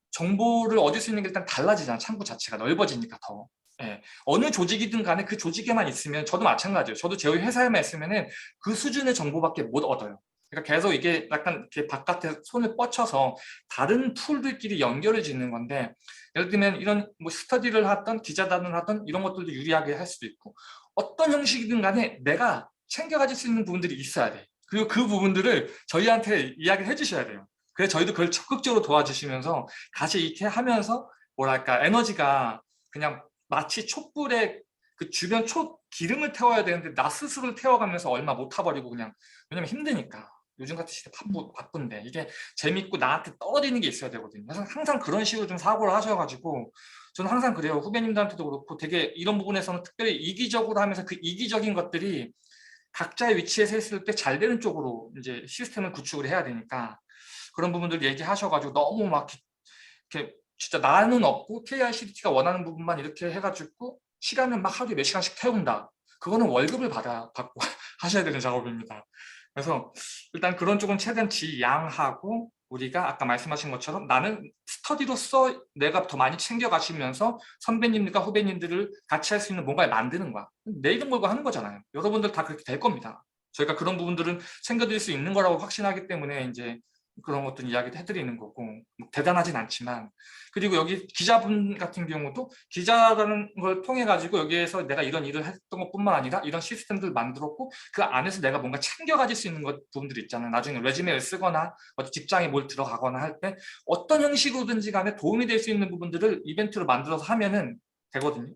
정보를 얻을 수 있는 게 일단 달라지잖아. 창구 자체가 넓어지니까 더. 예. 어느 조직이든 간에 그 조직에만 있으면, 저도 마찬가지예요. 저도 저희 회사에만 있으면은 그 수준의 정보밖에 못 얻어요. 그러니까 계속 이게 약간 이렇게 바깥에 손을 뻗쳐서 다른 풀들끼리 연결을 짓는 건데, 예를 들면 이런 뭐 스터디를 하던 기자단을 하던 이런 것들도 유리하게 할 수도 있고, 어떤 형식이든 간에 내가 챙겨가질 수 있는 부분들이 있어야 돼. 그리고 그 부분들을 저희한테 이야기를 해주셔야 돼요. 그래서 저희도 그걸 적극적으로 도와주시면서 같이 이렇게 하면서 뭐랄까 에너지가 그냥 마치 촛불에 그 주변 기름을 태워야 되는데 나 스스로를 태워가면서 얼마 못 타버리고 그냥, 왜냐면 힘드니까. 요즘 같은 시대 바쁜데 이게 재밌고 나한테 떨어지는 게 있어야 되거든요. 그래서 항상 그런 식으로 좀 사고를 하셔가지고, 저는 항상 그래요. 후배님들한테도 그렇고 되게 이런 부분에서는 특별히 이기적으로 하면서 그 이기적인 것들이 각자의 위치에서 했을 때 잘 되는 쪽으로 이제 시스템을 구축을 해야 되니까, 그런 부분들 얘기하셔가지고 너무 막 이렇게 진짜 나는 없고 KICDT가 원하는 부분만 이렇게 해가지고 시간을 막 하루에 몇 시간씩 태운다. 그거는 월급을 받고 하셔야 되는 작업입니다. 그래서 일단 그런 쪽은 최대한 지양하고, 우리가 아까 말씀하신 것처럼 나는 스터디로서 내가 더 많이 챙겨가시면서 선배님들과 후배님들을 같이 할 수 있는 뭔가를 만드는 거야. 내 이름 걸고 하는 거잖아요. 여러분들 다 그렇게 될 겁니다. 저희가 그런 부분들은 챙겨드릴 수 있는 거라고 확신하기 때문에 이제 그런 것들 이야기도 해드리는 거고, 뭐 대단하진 않지만. 그리고 여기 기자분 같은 경우도 기자라는 걸 통해 가지고 여기에서 내가 이런 일을 했던 것뿐만 아니라 이런 시스템들을 만들었고, 그 안에서 내가 뭔가 챙겨 가질 수 있는 부분들이 있잖아요. 나중에 레주메를 쓰거나 어디 직장에 뭘 들어가거나 할 때 어떤 형식으로든지 간에 도움이 될 수 있는 부분들을 이벤트로 만들어서 하면은 되거든요.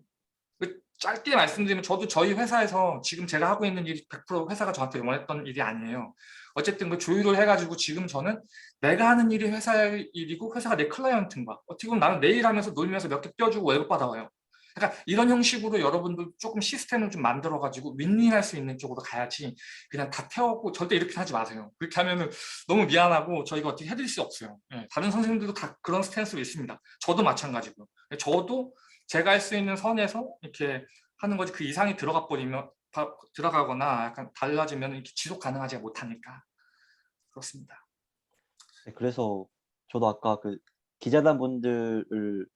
짧게 말씀드리면, 저도 저희 회사에서 지금 제가 하고 있는 일이 100% 회사가 저한테 원했던 일이 아니에요. 어쨌든 그 조율을 해가지고 지금 저는 내가 하는 일이 회사의 일이고 회사가 내 클라이언트인 거야. 어떻게 보면 나는 내일 하면서 놀면서 몇 개 떼어주고 월급 받아와요. 그러니까 이런 형식으로 여러분들 조금 시스템을 좀 만들어가지고 윈윈할 수 있는 쪽으로 가야지, 그냥 다 태웠고 절대 이렇게 하지 마세요. 그렇게 하면은 너무 미안하고 저희가 어떻게 해드릴 수 없어요. 다른 선생님들도 다 그런 스탠스로 있습니다. 저도 마찬가지고요. 저도 제가 할 수 있는 선에서 이렇게 하는 거지, 그 이상이 들어가 버리면 들어가거나 약간 달라지면 이렇게 지속 가능하지 못하니까 그렇습니다. 네, 그래서 저도 아까 그 기자단 분들을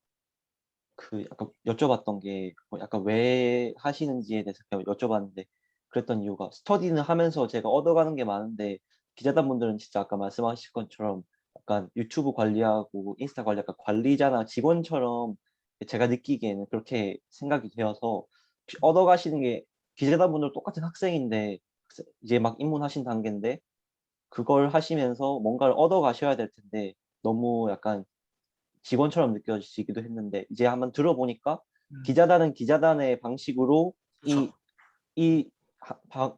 그 약간 여쭤봤던 게 약간 왜 하시는지에 대해서 그냥 여쭤봤는데 그랬던 이유가 스터디는 하면서 제가 얻어가는 게 많은데 기자단 분들은 진짜 아까 말씀하신 것처럼 약간 유튜브 관리하고 인스타 관리 약간 관리자나 직원처럼 제가 느끼기에는 그렇게 생각이 되어서 혹시 얻어가시는 게 기자단 분들 똑같은 학생인데 이제 막 입문하신 단계인데 그걸 하시면서 뭔가를 얻어가셔야 될 텐데 너무 약간 직원처럼 느껴지기도 했는데 이제 한번 들어보니까 음, 기자단은 기자단의 방식으로 그렇죠. 이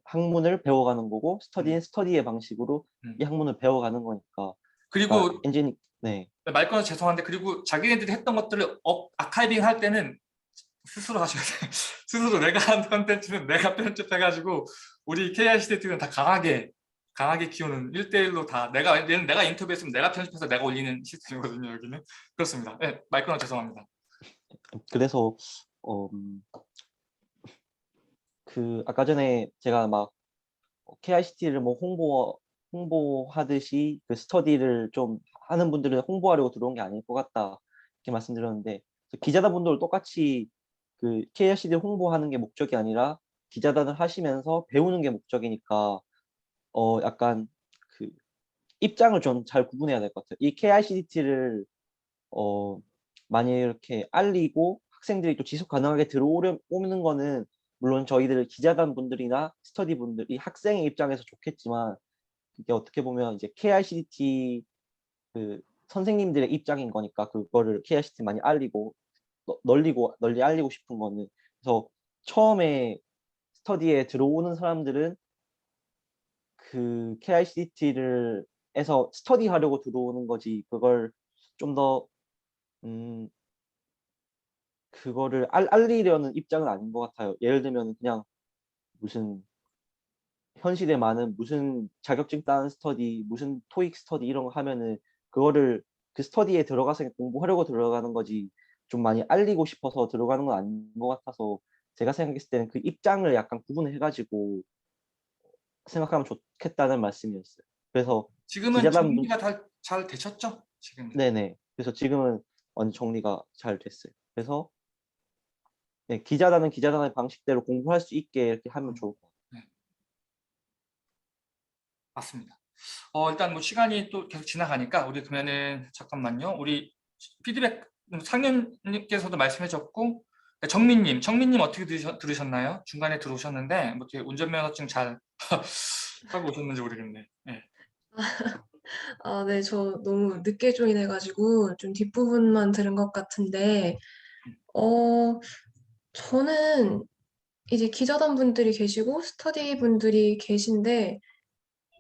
학문을 배워가는 거고 음, 스터디는 스터디의 방식으로 음. 이 학문을 배워가는 거니까 아까 그리고 엔지니 네, 말 끊어서 죄송한데 그리고 자기네들이 했던 것들을 아카이빙 할 때는 스스로 하셔야 돼요. 스스로 내가 한 컨텐츠는 내가 편집해가지고 우리 KICT는 다 강하게 키우는 1대1로 다 내가 인터뷰했으면 내가 편집해서 내가 올리는 시스템이거든요. 여기는 그렇습니다. 네, 말 끊어 죄송합니다. 그래서 어, 그 아까 전에 제가 막 KICT를 뭐 홍보하듯이 그 스터디를 좀 하는 분들은 홍보하려고 들어온 게 아닐 것 같다 이렇게 말씀드렸는데 기자단 분들도 똑같이 그 KICT 홍보하는 게 목적이 아니라 기자단을 하시면서 배우는 게 목적이니까 약간 그 입장을 좀 잘 구분해야 될 것 같아요. 이 KICT를 많이 이렇게 알리고 학생들이 또 지속 가능하게 들어오는 거는 물론 저희들 기자단 분들이나 스터디 분들이 학생의 입장에서 좋겠지만 이게 어떻게 보면 이제 KICT 그 선생님들의 입장인 거니까 그거를 KICT 많이 알리고 널리 알리고 싶은 거는 그래서 처음에 스터디에 들어오는 사람들은 그 KICT를 에서 스터디 하려고 들어오는 거지 그걸 좀더 음, 그거를 알리려는 입장은 아닌 것 같아요. 예를 들면 그냥 무슨 현실에 많은 무슨 자격증 따는 스터디, 무슨 토익 스터디 이런 거 하면은 그거를 그 스터디에 들어가서 공부하려고 들어가는 거지 좀 많이 알리고 싶어서 들어가는 건 아닌 것 같아서 제가 생각했을 때는 그 입장을 약간 구분해가지고 생각하면 좋겠다는 말씀이었어요. 그래서 지금은 기자단 분, 정리가 잘 되셨죠? 지금. 네네. 그래서 지금은 완전 정리가 잘 됐어요. 그래서 네, 기자단은 기자단의 방식대로 공부할 수 있게 이렇게 하면 좋을 것 같아요. 네, 맞습니다. 일단 뭐 시간이 또 계속 지나가니까 우리 그러면은 잠깐만요. 우리 피드백 상윤님께서도 말씀해줬고 정민님 어떻게 들으셨나요? 중간에 들어오셨는데 뭐 어떻게 운전면허증 잘 하고 오셨는지 모르겠네. 네. 아, 네, 저 너무 늦게 조인해가지고 좀 뒷부분만 들은 것 같은데, 어, 저는 이제 기자단 분들이 계시고 스터디 분들이 계신데,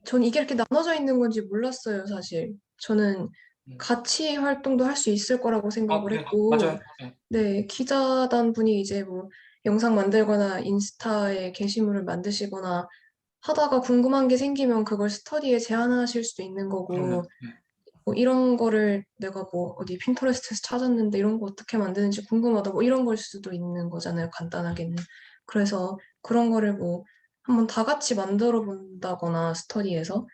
전 이게 이렇게 나눠져 있는 건지 몰랐어요, 사실. 저는 음. 같이 활동도 할 수 있을 거라고 생각을 네, 했고, 맞아요. 네. 네, 기자단 분이 이제 뭐 영상 만들거나 인스타에 게시물을 만드시거나 하다가 궁금한 게 생기면 그걸 스터디에 제안하실 수도 있는 그럼요. 거고, 네. 뭐 이런 거를 내가 뭐 어디 핀터레스트에서 찾았는데 이런 거 어떻게 만드는지 궁금하다 뭐 이런 걸 수도 있는 거잖아요, 간단하게는. 그래서 그런 거를 뭐 한번 다 같이 만들어 본다거나 스터디에서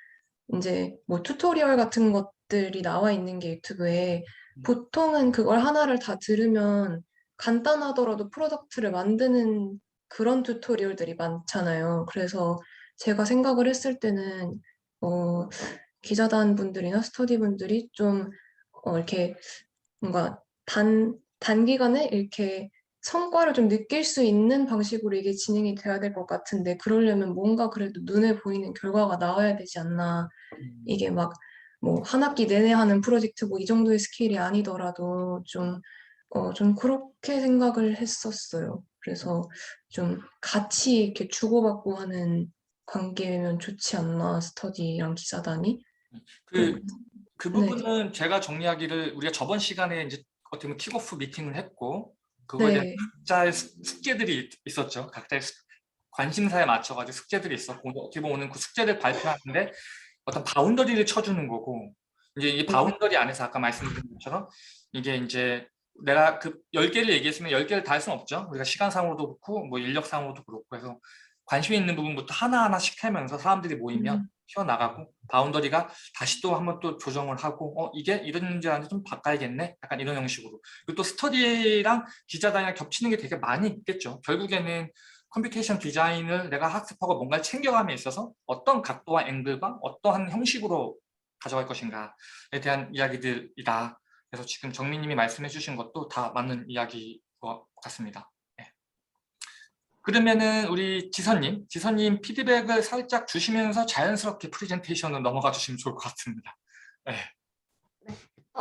이제 뭐 튜토리얼 같은 것들이 나와 있는 게 유튜브에 보통은 그걸 하나를 다 들으면 간단하더라도 프로덕트를 만드는 그런 튜토리얼들이 많잖아요. 그래서 제가 생각을 했을 때는 어, 기자단 분들이나 스터디 분들이 좀 이렇게 뭔가 단기간에 이렇게 성과를 좀 느낄 수 있는 방식으로 이게 진행이 돼야 될 것 같은데 그러려면 뭔가 그래도 눈에 보이는 결과가 나와야 되지 않나. 이게 막 뭐 한 학기 내내 하는 프로젝트 뭐 이 정도의 스케일이 아니더라도 좀 그렇게 생각을 했었어요. 그래서 좀 같이 이렇게 주고받고 하는 관계면 좋지 않나, 스터디랑 기자단이. 네. 그 네. 부분은 제가 정리하기를 우리가 저번 시간에 이제 어떻게 보면 킥오프 미팅을 했고 그거에 대한 네. 각자의 숙제들이 있었죠. 각자의 관심사에 맞춰가지고 숙제들이 있었고 어떻게 보면 그 숙제를 발표하는데 어떤 바운더리를 쳐주는 거고 이제 이 바운더리 안에서 아까 말씀드린 것처럼 이게 이제 내가 그 10개를 얘기했으면 10개를 다 할 수는 없죠. 우리가 시간상으로도 그렇고 뭐 인력상으로도 그렇고 해서 관심 있는 부분부터 하나하나씩 하면서 사람들이 모이면 음. 튀어나가고 바운더리가 다시 또 한번 또 조정을 하고 이게 이런 문제라는데 좀 바꿔야겠네 약간 이런 형식으로. 그리고 또 스터디랑 기자단이랑 겹치는 게 되게 많이 있겠죠. 결국에는 컴퓨테이션 디자인을 내가 학습하고 뭔가를 챙겨감에 있어서 어떤 각도와 앵글과 어떠한 형식으로 가져갈 것인가에 대한 이야기들이다. 그래서 지금 정민님이 말씀해 주신 것도 다 맞는 이야기인 것 같습니다. 네. 그러면은 우리 지선님 피드백을 살짝 주시면서 자연스럽게 프레젠테이션을 넘어가 주시면 좋을 것 같습니다. 네.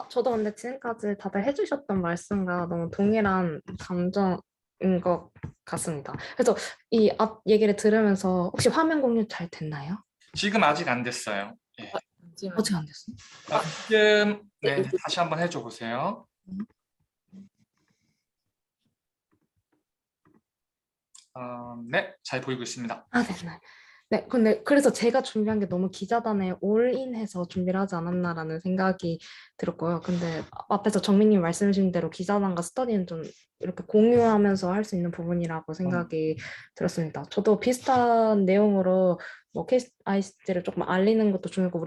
저도 근데 지금까지 다들 해주셨던 말씀과 너무 동일한 감정인 것 같습니다. 그래서 이 앞 얘기를 들으면서 혹시 화면 공유 잘 됐나요? 지금 아직 안 됐어요. 예. 잠시만요. 아직 안 됐어요. 지금 네, 네, 다시 한번 해줘 보세요. 네, 잘 보이고 있습니다. 됐나요? 네, 근데 그래서 제가 준비한 게 너무 기자단에 올인해서 준비를 하지 않았나라는 생각이 들었고요. 근데 앞에서 정민님 말씀 주신 대로 기자단과 스터디는 좀 이렇게 공유하면서 할 수 있는 부분이라고 생각이 들었습니다. 저도 비슷한 내용으로 뭐 케이스 ICT를 조금 알리는 것도 중요하고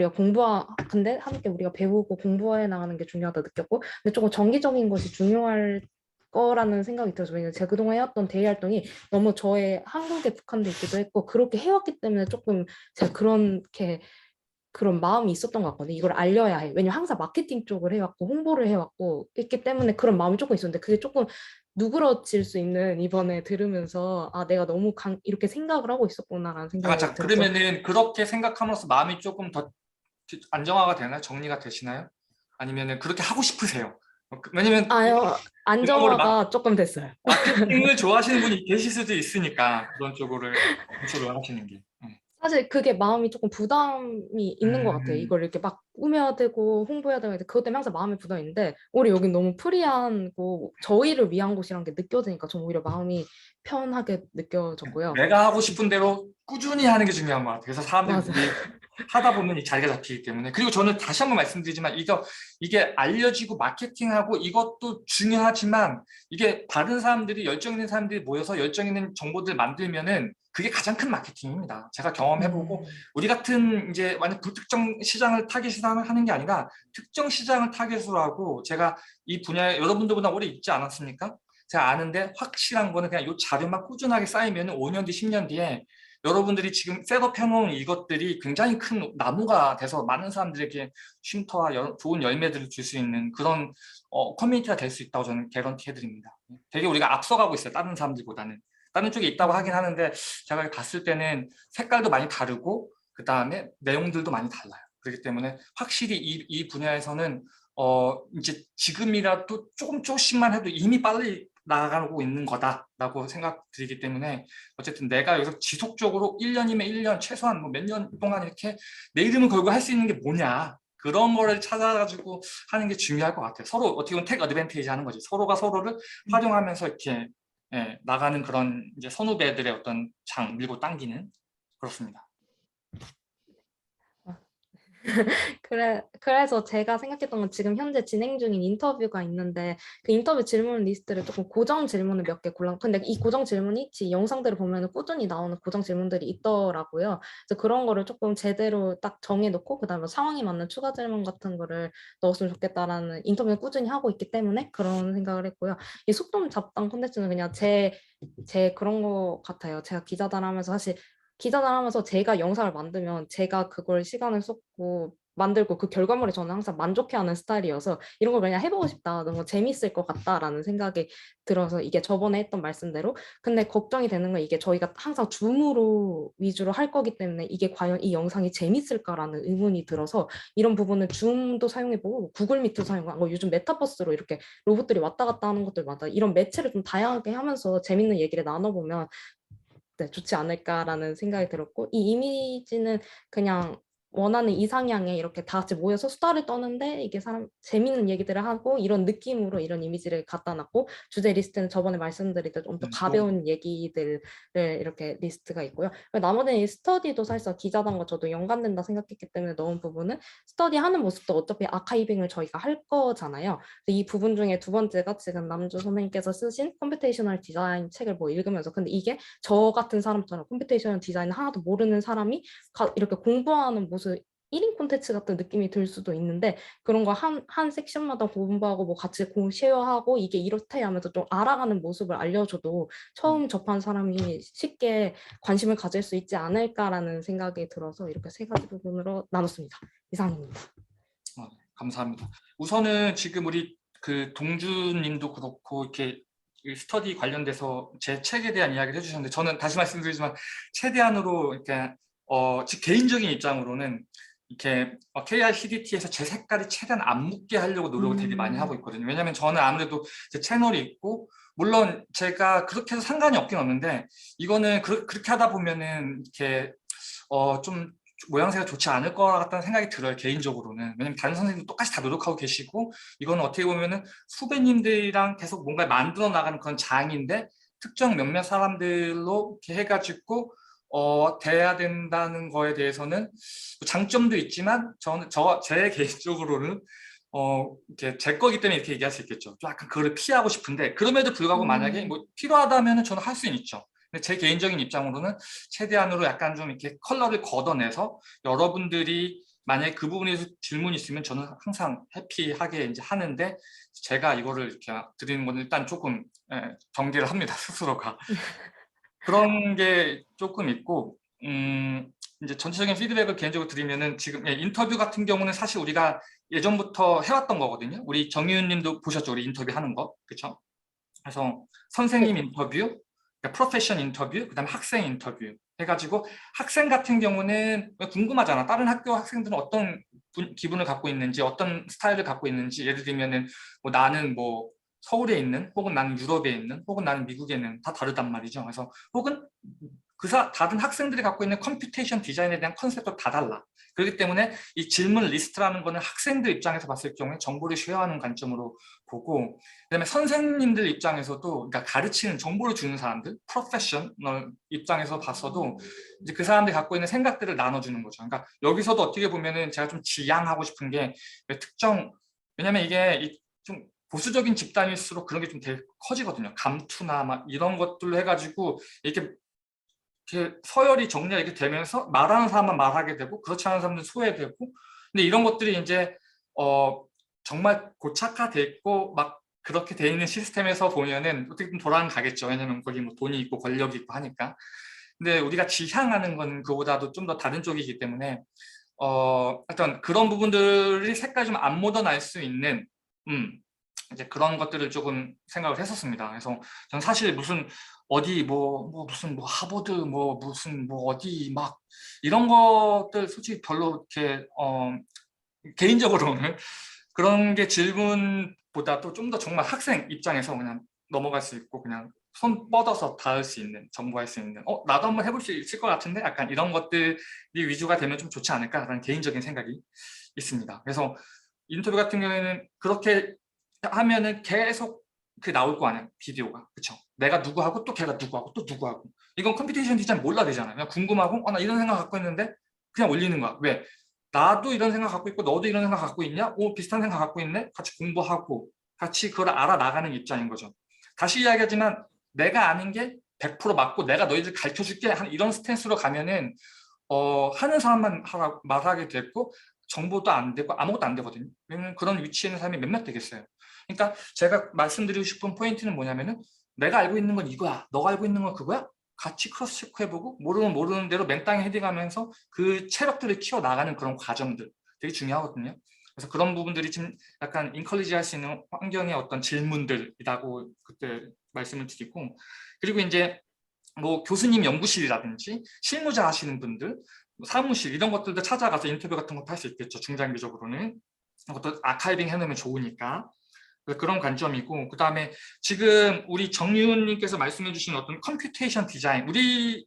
근데 함께 우리가 배우고 공부해 나가는 게 중요하다 느꼈고, 근데 조금 정기적인 것이 중요할 거라는 생각이 들어서, 왜냐면 제가 그동안 해왔던 대외 활동이 너무 저의 한국에 국한돼 있기도 했고 그렇게 해왔기 때문에 조금 제가 그런 마음이 있었던 것 같거든요. 이걸 알려야 해. 왜냐면 항상 마케팅 쪽을 해왔고 홍보를 해왔고 있기 때문에 그런 마음이 조금 있었는데, 그게 조금 누그러질 수 있는 이번에 들으면서 내가 너무 이렇게 생각을 하고 있었구나라는 생각이 잠깐, 들었죠. 그러면은 그렇게 생각함으로써 마음이 조금 더 안정화가 되나요? 정리가 되시나요? 아니면은 그렇게 하고 싶으세요? 왜냐면 아유, 이런 거를 안정화가 조금 됐어요. 마케팅을 좋아하시는 분이 계실 수도 있으니까 그런 쪽으로 control 하시는 게. 사실 그게 마음이 조금 부담이 있는 것 같아요. 이걸 이렇게 막 꾸며야 되고 홍보해야 되고 그것 때문에 항상 마음이 부담이 있는데, 우리 여긴 너무 프리하고 저희를 위한 곳이란 게 느껴지니까 좀 오히려 마음이 편하게 느껴졌고요. 내가 하고 싶은 대로 꾸준히 하는 게 중요한 것 같아요. 그래서 사람들이 맞아요. 하다 보면 이 자리가 잡히기 때문에. 그리고 저는 다시 한번 말씀드리지만 이게 알려지고 마케팅하고 이것도 중요하지만, 이게 다른 사람들이 열정 있는 사람들이 모여서 열정 있는 정보들 만들면은 그게 가장 큰 마케팅입니다. 제가 경험해보고 우리 같은 이제 완전 불특정 시장을 타겟으로 하는 게 아니라 특정 시장을 타겟으로 하고, 제가 이 분야에 여러분들보다 오래 있지 않았습니까? 제가 아는데 확실한 거는 그냥 이 자료만 꾸준하게 쌓이면 5년 뒤, 10년 뒤에 여러분들이 지금 셋업해놓은 이것들이 굉장히 큰 나무가 돼서 많은 사람들에게 쉼터와 좋은 열매들을 줄 수 있는 그런 커뮤니티가 될 수 있다고 저는 개런티 해드립니다. 되게 우리가 앞서가고 있어요. 다른 사람들보다는. 다른 쪽에 있다고 하긴 하는데 제가 봤을 때는 색깔도 많이 다르고 그 다음에 내용들도 많이 달라요. 그렇기 때문에 확실히 이 분야에서는 이제 지금이라도 조금씩만 해도 이미 빨리 나아가고 있는 거다라고 생각드리기 때문에, 어쨌든 내가 여기서 지속적으로 1년이면 1년, 최소한 뭐 몇 년 동안 이렇게 내 이름을 걸고 할 수 있는 게 뭐냐, 그런 거를 찾아가지고 하는 게 중요할 것 같아요. 서로 어떻게 보면 택 어드밴티지 하는 거지. 서로가 서로를 활용하면서 이렇게 나가는 그런 이제 선후배들의 어떤 장 밀고 당기는, 그렇습니다. 그래서 제가 생각했던 건, 지금 현재 진행 중인 인터뷰가 있는데 그 인터뷰 질문 리스트를 조금 고정 질문을 몇 개 골라. 근데 이 고정 질문이 영상들을 보면 꾸준히 나오는 고정 질문들이 있더라고요. 그래서 그런 거를 조금 제대로 딱 정해놓고 그다음에 상황에 맞는 추가 질문 같은 거를 넣었으면 좋겠다라는, 인터뷰를 꾸준히 하고 있기 때문에 그런 생각을 했고요. 이 속담 잡담 콘텐츠는 그냥 제 그런 거 같아요. 제가 기자단 하면서 사실 기자단 하면서 제가 영상을 만들면 제가 그걸 시간을 쏟고 만들고 그 결과물에 저는 항상 만족해하는 스타일이어서 이런 걸 그냥 해보고 싶다, 너무 재밌을 것 같다라는 생각이 들어서, 이게 저번에 했던 말씀대로. 근데 걱정이 되는 건, 이게 저희가 항상 줌으로 위주로 할 거기 때문에 이게 과연 이 영상이 재밌을까라는 의문이 들어서, 이런 부분은 줌도 사용해보고 구글 미트 사용하고 요즘 메타버스로 이렇게 로봇들이 왔다 갔다 하는 것들 많다, 이런 매체를 좀 다양하게 하면서 재밌는 얘기를 나눠보면 좋지 않을까라는 생각이 들었고, 이 이미지는 그냥 원하는 이상향에 이렇게 다 같이 모여서 수다를 떠는데 이게 사람 재밌는 얘기들을 하고 이런 느낌으로 이런 이미지를 갖다 놨고 주제 리스트는 저번에 말씀드린 좀 더 가벼운 얘기들을 이렇게 리스트가 있고요. 나머지는 이 스터디도 사실상 기자단과 저도 연관된다 생각했기 때문에 넣은 부분은 스터디 하는 모습도 어차피 아카이빙을 저희가 할 거잖아요. 이 부분 중에 두 번째가 지금 남주 선생님께서 쓰신 컴퓨테이셔널 디자인 책을 뭐 읽으면서 근데 이게 저 같은 사람처럼 컴퓨테이셔널 디자인 하나도 모르는 사람이 이렇게 공부하는 모습 1인 콘텐츠 같은 느낌이 들 수도 있는데 그런 거 한 섹션마다 공부하고 뭐 같이 쉐어하고 이게 이렇대 하면서 좀 알아가는 모습을 알려줘도 처음 접한 사람이 쉽게 관심을 가질 수 있지 않을까라는 생각이 들어서 이렇게 세 가지 부분으로 나눴습니다. 이상입니다. 네, 감사합니다. 우선은 지금 우리 그 동주님도 그렇고 이렇게 이 스터디 관련돼서 제 책에 대한 이야기를 해주셨는데 저는 다시 말씀드리지만 최대한으로 이렇게 즉 개인적인 입장으로는 이렇게 KRCDT에서 제 색깔이 최대한 안 묻게 하려고 노력을 되게 많이 하고 있거든요. 왜냐하면 저는 아무래도 제 채널이 있고 물론 제가 그렇게 해서 상관이 없긴 없는데 이거는 그렇게 하다 보면은 이렇게 좀 모양새가 좋지 않을 것 같다는 생각이 들어요. 개인적으로는. 왜냐면 다른 선생님도 똑같이 다 노력하고 계시고 이거는 어떻게 보면은 후배님들이랑 계속 뭔가 만들어 나가는 그런 장인데 특정 몇몇 사람들로 이렇게 해가지고 돼야 된다는 거에 대해서는 장점도 있지만 제 개인적으로는 이렇게 제 거기 때문에 이렇게 얘기할 수 있겠죠. 좀 약간 그거를 피하고 싶은데 그럼에도 불구하고 만약에 뭐 필요하다면은 저는 할 수는 있죠. 근데 제 개인적인 입장으로는 최대한으로 약간 좀 이렇게 컬러를 걷어내서 여러분들이 만약에 그 부분에서 질문이 있으면 저는 항상 해피하게 이제 하는데 제가 이거를 이렇게 드리는 건 일단 조금 경계를 합니다. 스스로가. 그런 게 조금 있고 이제 전체적인 피드백을 개인적으로 드리면은 지금 인터뷰 같은 경우는 사실 우리가 예전부터 해왔던 거거든요. 우리 정유은 님도 보셨죠? 우리 인터뷰 하는 거. 그렇죠? 그래서 선생님 인터뷰, 프로페션 인터뷰, 그다음에 학생 인터뷰 해가지고 학생 같은 경우는 궁금하잖아. 다른 학교 학생들은 어떤 기분을 갖고 있는지, 어떤 스타일을 갖고 있는지. 예를 들면은 뭐 나는 뭐 서울에 있는, 혹은 나는 유럽에 있는, 혹은 나는 미국에 있는 다 다르단 말이죠. 그래서 혹은 다른 학생들이 갖고 있는 컴퓨테이션 디자인에 대한 컨셉도 다 달라. 그렇기 때문에 이 질문 리스트라는 거는 학생들 입장에서 봤을 경우에 정보를 쉐어하는 관점으로 보고 그다음에 선생님들 입장에서도 그러니까 가르치는 정보를 주는 사람들 프로페셔널 입장에서 봤어도 이제 그 사람들이 갖고 있는 생각들을 나눠주는 거죠. 그러니까 여기서도 어떻게 보면은 제가 좀 지양하고 싶은 게 왜냐면 이게 좀 보수적인 집단일수록 그런 게 좀 되게 커지거든요. 감투나 막 이런 것들로 해가지고 이렇게 서열이 정리가 이렇게 되면서 말하는 사람만 말하게 되고 그렇지 않은 사람들은 소외되고 근데 이런 것들이 이제 정말 고착화돼 있고 막 그렇게 돼 있는 시스템에서 보면은 어떻게든 돌아가겠죠. 왜냐면 거기 뭐 돈이 있고 권력이 있고 하니까. 근데 우리가 지향하는 건 그보다도 좀 더 다른 쪽이기 때문에 하여튼 그런 부분들이 색깔이 좀 안 묻어날 수 있는 이제 그런 것들을 조금 생각을 했었습니다. 그래서 전 사실 무슨 어디 무슨 하버드 무슨 어디 막 이런 것들 솔직히 별로 이렇게 개인적으로는 그런 게 질문보다도 좀 더 정말 학생 입장에서 그냥 넘어갈 수 있고 그냥 손 뻗어서 닿을 수 있는 정보할 수 있는 나도 한번 해볼 수 있을 것 같은데 약간 이런 것들이 위주가 되면 좀 좋지 않을까라는 개인적인 생각이 있습니다. 그래서 인터뷰 같은 경우에는 그렇게 하면은 계속 나올 거 아니야 비디오가. 그쵸? 내가 누구하고 또 걔가 누구하고 또 누구하고 이건 컴퓨테이션 디자인 몰라 되잖아요. 그냥 궁금하고 나 이런 생각 갖고 있는데 그냥 올리는 거야. 왜? 나도 이런 생각 갖고 있고 너도 이런 생각 갖고 있냐? 비슷한 생각 갖고 있네? 같이 공부하고 같이 그걸 알아나가는 입장인 거죠. 다시 이야기하지만 내가 아는 게 100% 맞고 내가 너희들 가르쳐줄게 하는 이런 스탠스로 가면은 하는 사람만 말하게 됐고 정보도 안 되고 아무것도 안 되거든요. 왜냐면 그런 위치에 있는 사람이 몇몇 되겠어요. 그러니까 제가 말씀드리고 싶은 포인트는 뭐냐면은 내가 알고 있는 건 이거야. 너가 알고 있는 건 그거야? 같이 크로스 체크해보고 모르는 대로 맨땅에 헤딩하면서 그 체력들을 키워나가는 그런 과정들 되게 중요하거든요. 그래서 그런 부분들이 지금 약간 인컬리지 할 수 있는 환경의 어떤 질문들이라고 그때 말씀을 드리고 그리고 이제 뭐 교수님 연구실이라든지 실무자 하시는 분들 사무실 이런 것들도 찾아가서 인터뷰 같은 것도 할 수 있겠죠. 중장기적으로는 그것도 아카이빙 해놓으면 좋으니까 그런 관점이고 그 다음에 지금 우리 정유은님께서 말씀해 주신 어떤 컴퓨테이션 디자인 우리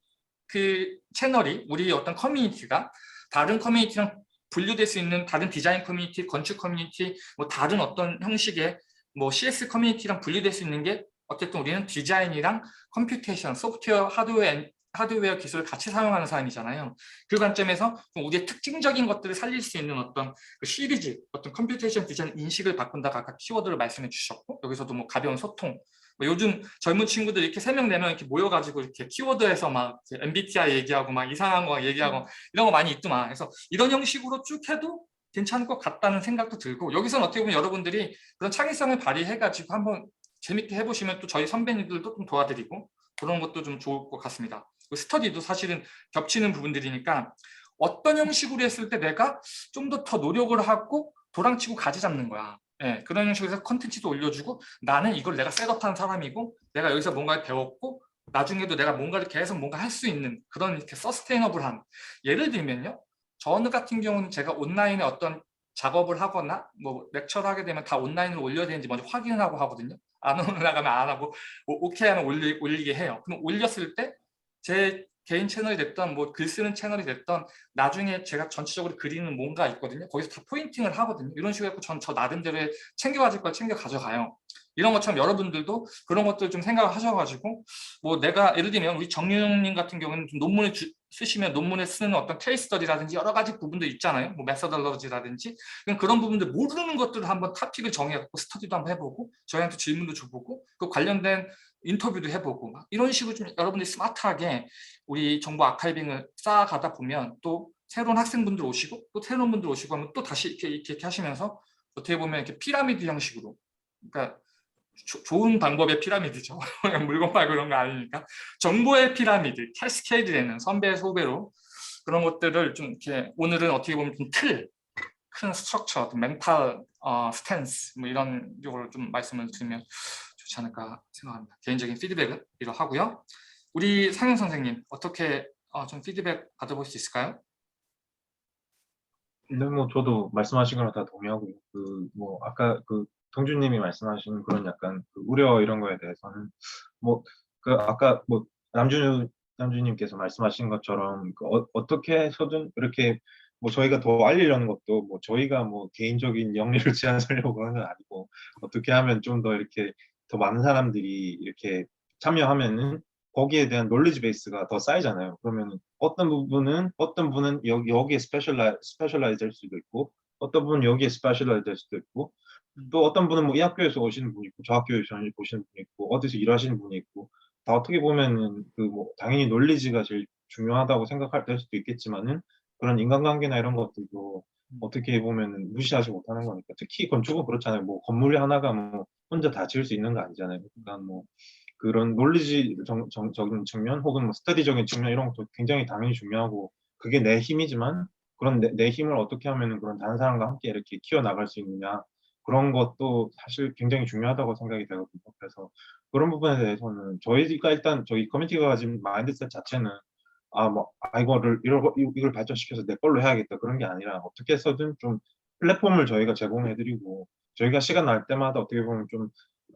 그 채널이 우리 어떤 커뮤니티가 다른 커뮤니티랑 분류될 수 있는 다른 디자인 커뮤니티, 건축 커뮤니티, 뭐 다른 어떤 형식의 뭐 CS 커뮤니티랑 분류될 수 있는 게 어쨌든 우리는 디자인이랑 컴퓨테이션, 소프트웨어, 하드웨어 기술을 같이 사용하는 사람이잖아요. 그 관점에서 좀 우리의 특징적인 것들을 살릴 수 있는 어떤 그 시리즈, 어떤 컴퓨테이션 디자인 인식을 바꾼다가 아까 키워드를 말씀해 주셨고, 여기서도 뭐 가벼운 소통, 뭐 요즘 젊은 친구들 이렇게 3명, 4명 이렇게 모여가지고 이렇게 키워드에서 막 MBTI 얘기하고 막 이상한 거 얘기하고 이런 거 많이 있더만. 그래서 이런 형식으로 쭉 해도 괜찮을 것 같다는 생각도 들고, 여기서는 어떻게 보면 여러분들이 그런 창의성을 발휘해가지고 한번 재밌게 해보시면 또 저희 선배님들도 좀 도와드리고 그런 것도 좀 좋을 것 같습니다. 스터디도 사실은 겹치는 부분들이니까 어떤 형식으로 했을 때 내가 좀 더 노력을 하고 도랑치고 가지 잡는 거야. 예, 그런 형식으로 해서 컨텐츠도 올려주고 나는 이걸 내가 셋업한 사람이고 내가 여기서 뭔가를 배웠고 나중에도 내가 뭔가를 계속 뭔가 할 수 있는 그런 이렇게 서스테이너블한, 예를 들면요. 저 같은 경우는 제가 온라인에 어떤 작업을 하거나 뭐 렉처를 하게 되면 다 온라인으로 올려야 되는지 먼저 확인을 하고 하거든요. 안 올라가면 안 하고 오케이 하면 올리게 해요. 그럼 올렸을 때 제 개인 채널이 됐던 뭐 글 쓰는 채널이 됐던 나중에 제가 전체적으로 그리는 뭔가 있거든요. 거기서 다 포인팅을 하거든요. 이런 식으로 해서 전 저 나름대로 챙겨가질 걸 챙겨 가져가요. 이런 것처럼 여러분들도 그런 것들 좀 생각을 하셔가지고 뭐 내가 예를 들면 우리 정윤님 같은 경우는 좀 논문을 쓰시면 논문에 쓰는 어떤 케이스 스터디라든지 여러 가지 부분도 있잖아요. 뭐 메서덜러지라든지 그런 부분들 모르는 것들을 한번 토픽을 정해갖고 스터디도 한번 해보고 저희한테 질문도 줘보고 그 관련된 인터뷰도 해보고 막 이런 식으로 좀 여러분들이 스마트하게 우리 정보 아카이빙을 쌓아가다 보면 또 새로운 학생분들 오시고 또 새로운 분들 오시고 하면 또 다시 이렇게 하시면서 어떻게 보면 이렇게 피라미드 형식으로, 그러니까 좋은 방법의 피라미드죠. 물건 팔고 이런 거 아니니까 정보의 피라미드, 캐스케이드 되는 선배 소배로 그런 것들을 좀 이렇게 오늘은 어떻게 보면 좀 큰 스트럭처, 멘탈 스탠스 뭐 이런 쪽으로 좀 말씀을 드리면 좋지 않을까 생각합니다. 개인적인 피드백은 이러하고요. 우리 상윤 선생님 어떻게 좀 피드백 받아볼 수 있을까요? 근데 뭐 저도 말씀하신 거랑 다 동의하고요. 그 뭐 아까 그 동준님이 말씀하신 그런 약간 그 우려 이런 거에 대해서는 뭐 그 아까 뭐 남주님께서 말씀하신 것처럼 그 어떻게 해서든 이렇게 뭐 저희가 더 알리려는 것도 뭐 저희가 뭐 개인적인 영리를 제한하려고 하는 건 아니고 어떻게 하면 좀 더 이렇게 더 많은 사람들이 이렇게 참여하면은 거기에 대한 놀리지 베이스가 더 쌓이잖아요. 그러면 어떤 분은 여기에 스페셜라이즈 할 수도 있고 어떤 분은 여기에 스페셜라이즈 할 수도 있고 또 어떤 분은 뭐 이 학교에서 오시는 분이 있고 저 학교에서 오시는 분이 있고 어디서 일하시는 분이 있고 다 어떻게 보면은 그 뭐 당연히 논리지가 제일 중요하다고 생각할 될 수도 있겠지만은 그런 인간관계나 이런 것들도 어떻게 보면은 무시하지 못하는 거니까 특히 건축은 그렇잖아요. 뭐 건물이 하나가 뭐 혼자 다 지을 수 있는 거 아니잖아요. 그러니까 뭐 그런 논리적인 측면 혹은 뭐 스터디적인 측면 이런 것도 굉장히 당연히 중요하고 그게 내 힘이지만 그런 내 힘을 어떻게 하면은 그런 다른 사람과 함께 이렇게 키워나갈 수 있느냐 그런 것도 사실 굉장히 중요하다고 생각이 되거든요. 그래서 그런 부분에 대해서는 저희가 일단 저희 커뮤니티가 가진 마인드셋 자체는 이걸 발전시켜서 내 걸로 해야겠다 그런 게 아니라 어떻게 해서든 좀 플랫폼을 저희가 제공해드리고 저희가 시간 날 때마다 어떻게 보면 좀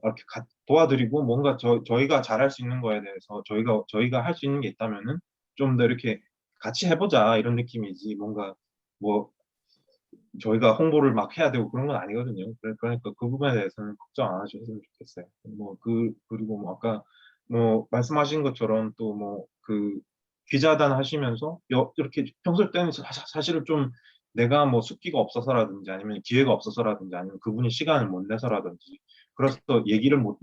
이렇게 도와드리고 뭔가 저희가 잘할 수 있는 거에 대해서 저희가 할 수 있는 게 있다면은 좀 더 이렇게 같이 해보자 이런 느낌이지 뭔가 뭐 저희가 홍보를 막 해야 되고 그런 건 아니거든요. 그러니까 그 부분에 대해서는 걱정 안 하셨으면 좋겠어요. 그리고 뭐 아까 뭐 말씀하신 것처럼 또 뭐 그 기자단 하시면서 이렇게 평소 때는 사실은 좀 내가 뭐 숫기가 없어서라든지 아니면 기회가 없어서라든지 아니면 그분이 시간을 못 내서라든지 그래서 얘기를 못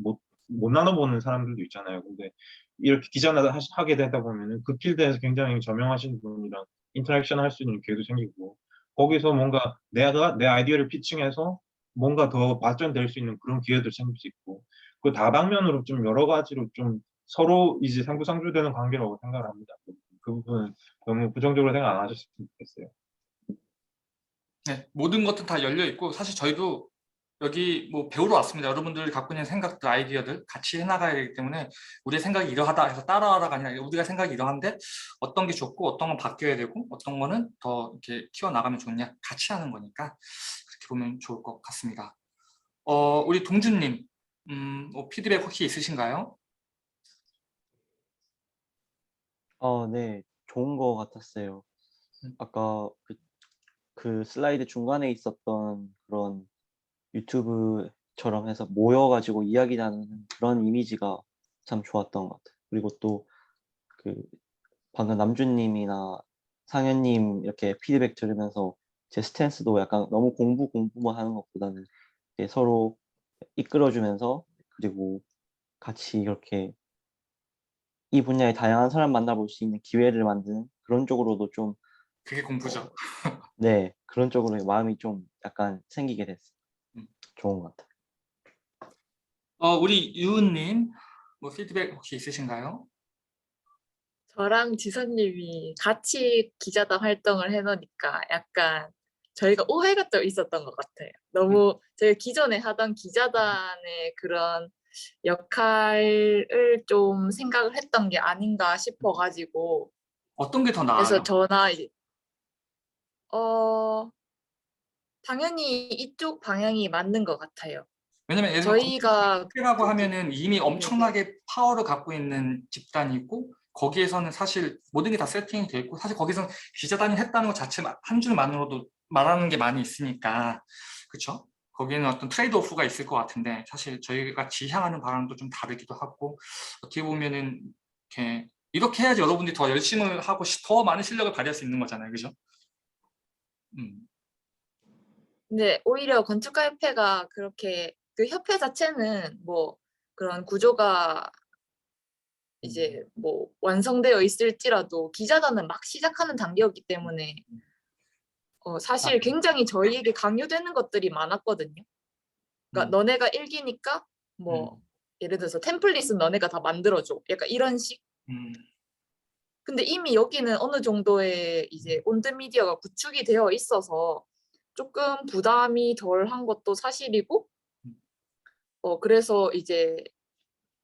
나눠보는 사람들도 있잖아요. 근데 이렇게 기자단 하게 되다 보면은 그 필드에서 굉장히 저명하신 분이랑 인터랙션 할 수 있는 기회도 생기고 거기서 뭔가 내 아이디어를 피칭해서 뭔가 더 발전될 수 있는 그런 기회도 생길 수 있고 그 다방면으로 좀 여러 가지로 좀 서로 이제 상부상조되는 관계라고 생각을 합니다. 그 부분은 너무 부정적으로 생각 안 하셨으면 좋겠어요. 네, 모든 것은 다 열려 있고 사실 저희도 여기 뭐 배우러 왔습니다. 여러분들이 갖고 있는 생각들, 아이디어들 같이 해나가야 되기 때문에 우리의 생각이 이러하다 해서 따라하라가 아니라 우리가 생각이 이러한데 어떤 게 좋고 어떤 건 바뀌어야 되고 어떤 거는 더 이렇게 키워나가면 좋냐 같이 하는 거니까 그렇게 보면 좋을 것 같습니다. 우리 동준님 뭐 피드백 혹시 있으신가요? 네, 좋은 거 같았어요. 아까 그 슬라이드 중간에 있었던 그런 유튜브처럼 해서 모여가지고 이야기 나누는 그런 이미지가 참 좋았던 것 같아요. 그리고 또 그 방금 남준님이나 상현님 이렇게 피드백 들으면서 제 스탠스도 약간 너무 공부만 하는 것보다는 이렇게 서로 이끌어주면서 그리고 같이 이렇게 이 분야의 다양한 사람 만나볼 수 있는 기회를 만드는 그런 쪽으로도 좀, 그게 공부죠. 네, 그런 쪽으로 마음이 좀 약간 생기게 됐어요. 음. 좋은 것 같아요. 우리 유은님, 뭐 피드백 혹시 있으신가요? 저랑 지선님이 같이 기자단 활동을 해놓으니까 약간 저희가 오해가 좀 있었던 것 같아요. 너무 저희가 기존에 하던 기자단의 그런 역할을 좀 생각을 했던 게 아닌가 싶어가지고 어떤 게 더 그래서 나아요? 저나 이제 당연히 이쪽 방향이 맞는 것 같아요. 왜냐면 예를 들면 저희가 라고 하면은 이미 네네. 엄청나게 파워를 갖고 있는 집단이고 거기에서는 사실 모든 게 다 세팅이 돼 있고 사실 거기서 기자단이 했다는 것 자체 한 줄만으로도 말하는 게 많이 있으니까 그렇죠? 거기에는 어떤 트레이드 오프가 있을 것 같은데 사실 저희가 지향하는 방향도 좀 다르기도 하고 어떻게 보면은 이렇게 해야지 여러분들이 더 열심히 하고 더 많은 실력을 발휘할 수 있는 거잖아요, 그죠? 근데 오히려 건축가협회가 그렇게 그 협회 자체는 뭐 그런 구조가 이제 뭐 완성되어 있을지라도 기자단은 막 시작하는 단계였기 때문에 사실 굉장히 저희에게 강요되는 것들이 많았거든요. 그러니까 너네가 일기니까 뭐 예를 들어서 템플릿은 너네가 다 만들어줘. 약간 이런 식. 근데 이미 여기는 어느 정도의 이제 온드미디어가 구축이 되어 있어서 조금 부담이 덜한 것도 사실이고 그래서 이제